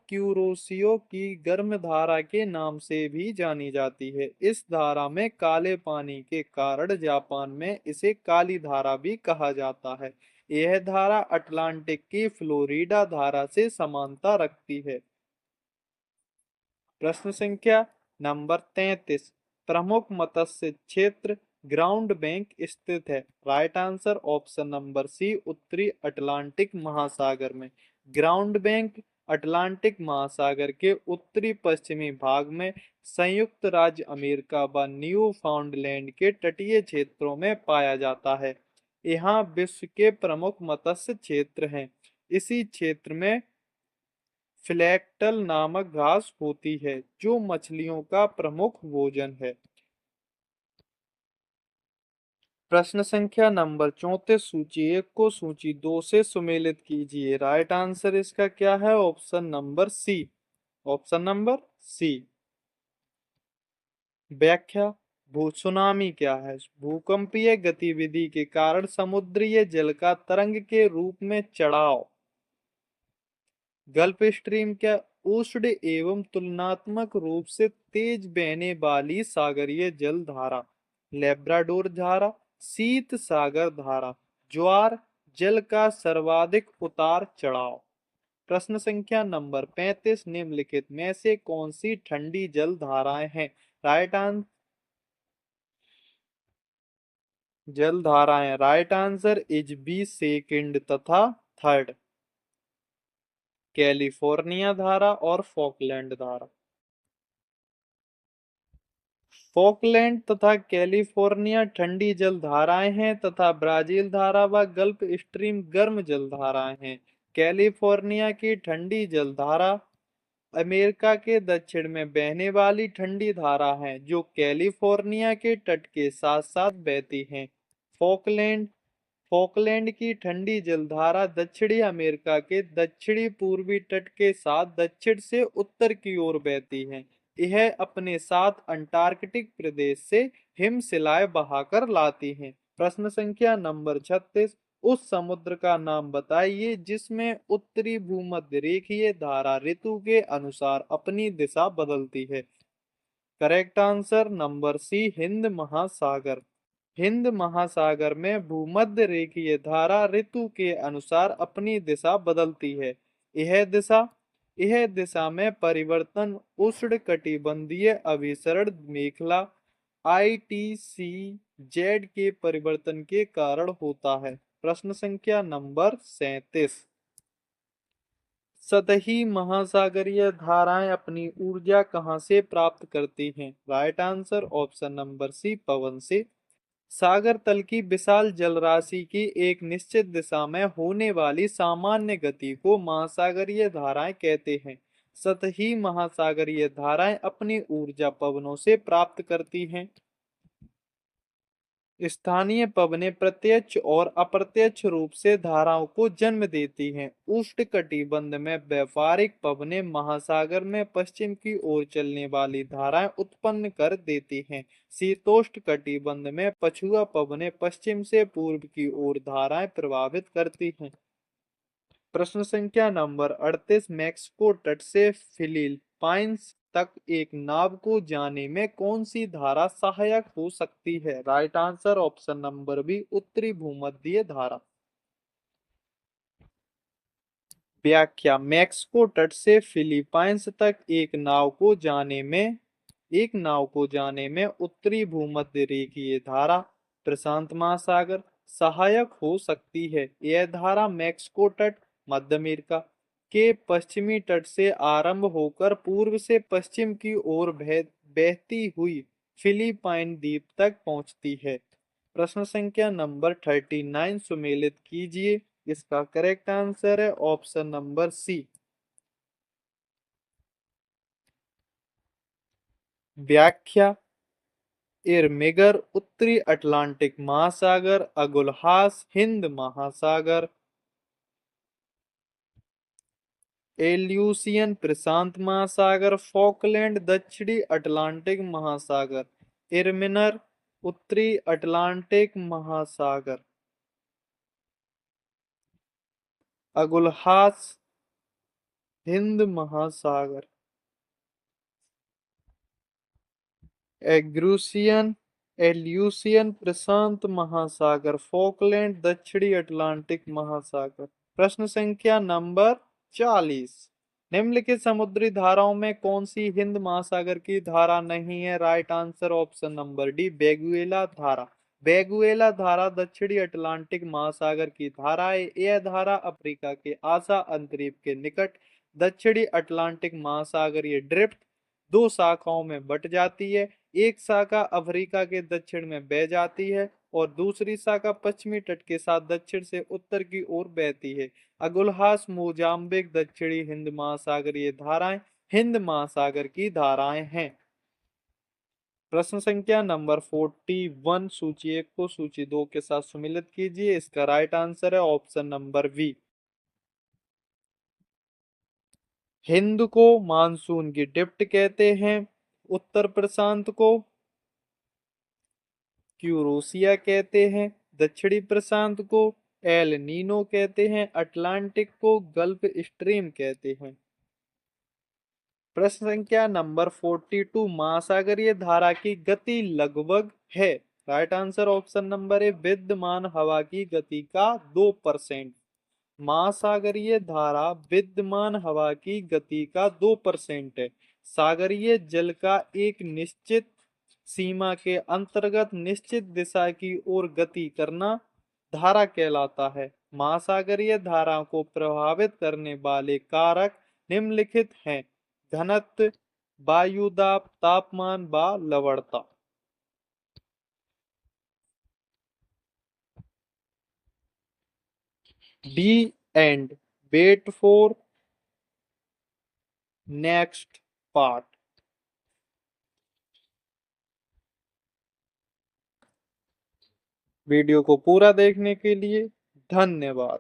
क्यूरोसियो की गर्म धारा के नाम से भी जानी जाती है। इस धारा में काले पानी के कारण जापान में इसे काली धारा भी कहा जाता है। यह धारा अटलांटिक की फ्लोरिडा धारा से समानता रखती है। प्रश्न संख्या नंबर 33, प्रमुख मत्स्य क्षेत्र ग्राउंड बैंक स्थित है? Right answer option number C, उत्तरी अटलांटिक महासागर में। ग्राउंड बैंक अटलांटिक महासागर के उत्तरी पश्चिमी भाग में संयुक्त राज्य अमेरिका व न्यू फाउंडलैंड के तटीय क्षेत्रों में पाया जाता है। यहाँ विश्व के प्रमुख मत्स्य क्षेत्र हैं। इसी क्षेत्र में फ्लैक्टल नामक घास होती है जो मछलियों का प्रमुख भोजन है। प्रश्न संख्या नंबर 34, सूची 1 को सूची 2 से सुमेलित कीजिए। राइट आंसर इसका क्या है? Option number C. Option number C. व्याख्या। सुनामी क्या है? भूकंपीय गतिविधि के कारण समुद्रीय जल का तरंग के रूप में चढ़ाव। गल्फ स्ट्रीम क्या? उष्ण एवं तुलनात्मक रूप से तेज बहने वाली सागरीय जल धारा। लेब्राडोर धारा, शीत सागर धारा। ज्वार, जल का सर्वाधिक उतार चढ़ाव। प्रश्न संख्या नंबर 35, निम्नलिखित में से कौन सी ठंडी जल धाराएं हैं? राइट आंसर जल धाराएं, right answer is B second तथा थर्ड। कैलिफोर्निया धारा और फॉकलैंड धारा। फॉकलैंड तथा कैलिफोर्निया ठंडी जल धाराएं हैं तथा ब्राजील धारा व गल्फ स्ट्रीम गर्म जल धाराएं हैं। कैलिफोर्निया की ठंडी जल धारा अमेरिका के दक्षिण में बहने वाली ठंडी धारा है जो कैलिफोर्निया के तट के साथ साथ बहती है। फॉकलैंड फॉकलैंड की ठंडी जलधारा दक्षिणी अमेरिका के दक्षिणी पूर्वी तट के साथ दक्षिण से उत्तर की ओर बहती है। यह अपने साथ अंटार्कटिक प्रदेश से हिमशिलाएं बहाकर लाती हैं। प्रश्न संख्या नंबर 36, उस समुद्र का नाम बताइए जिसमें उत्तरी भूमध्य रेखीय धारा ऋतु के अनुसार अपनी दिशा बदलती है। Correct answer number C, Hind महासागर। हिंद महासागर में भूमध्य रेखीय धारा ऋतु के अनुसार अपनी दिशा बदलती है। यह दिशा यह दिशा में परिवर्तन उष्णकटिबंधीय अभिसरण मेखला ITCZ के परिवर्तन के कारण होता है। प्रश्न संख्या नंबर 37, सतही महासागरीय धाराएं अपनी ऊर्जा कहां से प्राप्त करती हैं? Right answer option number C, पवन से। सागर तल की विशाल जलराशि की एक निश्चित दिशा में होने वाली सामान्य गति को महासागरीय धाराएं कहते हैं। सतही महासागरीय धाराएं अपनी ऊर्जा पवनों से प्राप्त करती हैं। स्थानीय पवनें प्रत्यक्ष और अप्रत्यक्ष रूप से धाराओं को जन्म देती हैं। उष्णकटिबंध में व्यापारिक पवनें महासागर में पश्चिम की ओर चलने वाली धाराएं उत्पन्न कर देती हैं। शीतोष्ण कटिबंध में पछुआ पवनें पश्चिम से पूर्व की ओर धाराएं प्रभावित करती हैं। प्रश्न संख्या नंबर 38, मैक्सिको तट से फिलीपाइंस तक एक नाव को जाने में कौन सी धारा सहायक हो सकती है? Right answer option number B, उत्तरी भूमध्य धारा। व्याख्या। मैक्सिको तट से फिलीपाइंस तक एक नाव को जाने में उत्तरी भूमध्य रेखीय धारा प्रशांत महासागर सहायक हो सकती है। यह धारा मैक्सिको तट, मध्य अमेरिका के पश्चिमी तट से आरंभ होकर पूर्व से पश्चिम की ओर बहती हुई फिलीपाइन द्वीप तक पहुंचती है। प्रश्न संख्या नंबर 39 सुमेलित कीजिए। इसका करेक्ट आंसर है ऑप्शन नंबर सी। व्याख्या। इरमिगर उत्तरी अटलांटिक महासागर, अगुलहास हिंद महासागर, एल्यूसियन प्रशांत महासागर, फॉकलैंड दक्षिणी अटलांटिक महासागर, इरमिनर उत्तरी अटलांटिक महासागर, अगुलहास हिंद महासागर, एग्रूसियन एल्यूसियन प्रशांत महासागर, फॉकलैंड दक्षिणी अटलांटिक महासागर। प्रश्न संख्या नंबर 40, निम्नलिखित समुद्री धाराओं में कौन सी हिंद महासागर की धारा नहीं है? Right answer option number D, Venezuela धारा। वेगुएला धारा दक्षिणी अटलांटिक महासागर की धारा है। यह धारा अफ्रीका के आशा अंतरीप के निकट दक्षिणी अटलांटिक महासागरीय ड्रिफ्ट दो शाखाओं में बट जाती है। एक शाखा अफ्रीका के दक्षिण में बह जाती है और दूसरी शाखा पश्चिमी तट के साथ दक्षिण से उत्तर की ओर बहती है। अगुल्हास मोजाम्बिक दक्षिणी हिंद महासागरीय धाराएं हिंद महासागर की धाराएं हैं। प्रश्न संख्या नंबर 41, सूची 1 को सूची 2 के साथ सुमिलित कीजिए। इसका राइट आंसर है ऑप्शन नंबर बी। हिंद को मानसून की ड्रिफ्ट कहते हैं, उत्तर प्रशांत को क्यूरोसिया कहते हैं, दक्षिणी प्रशांत को एल नीनो कहते हैं, अटलांटिक को गल्फ स्ट्रीम कहते हैं। प्रश्न संख्या नंबर 42, महासागरीय धारा की गति लगभग है। राइट आंसर ऑप्शन नंबर ए, विद्यमान हवा की गति का 2%। महासागरीय धारा विद्यमान हवा की गति का 2% है। सागरीय जल का एक निश्चित सीमा के अंतर्गत निश्चित दिशा की ओर गति करना धारा कहलाता है। महासागरीय धारा को प्रभावित करने वाले कारक निम्नलिखित हैं: घनत्व, वायुदाब, तापमान व लवणता। D and wait for next part. Video को पूरा देखने के लिए धन्यवाद।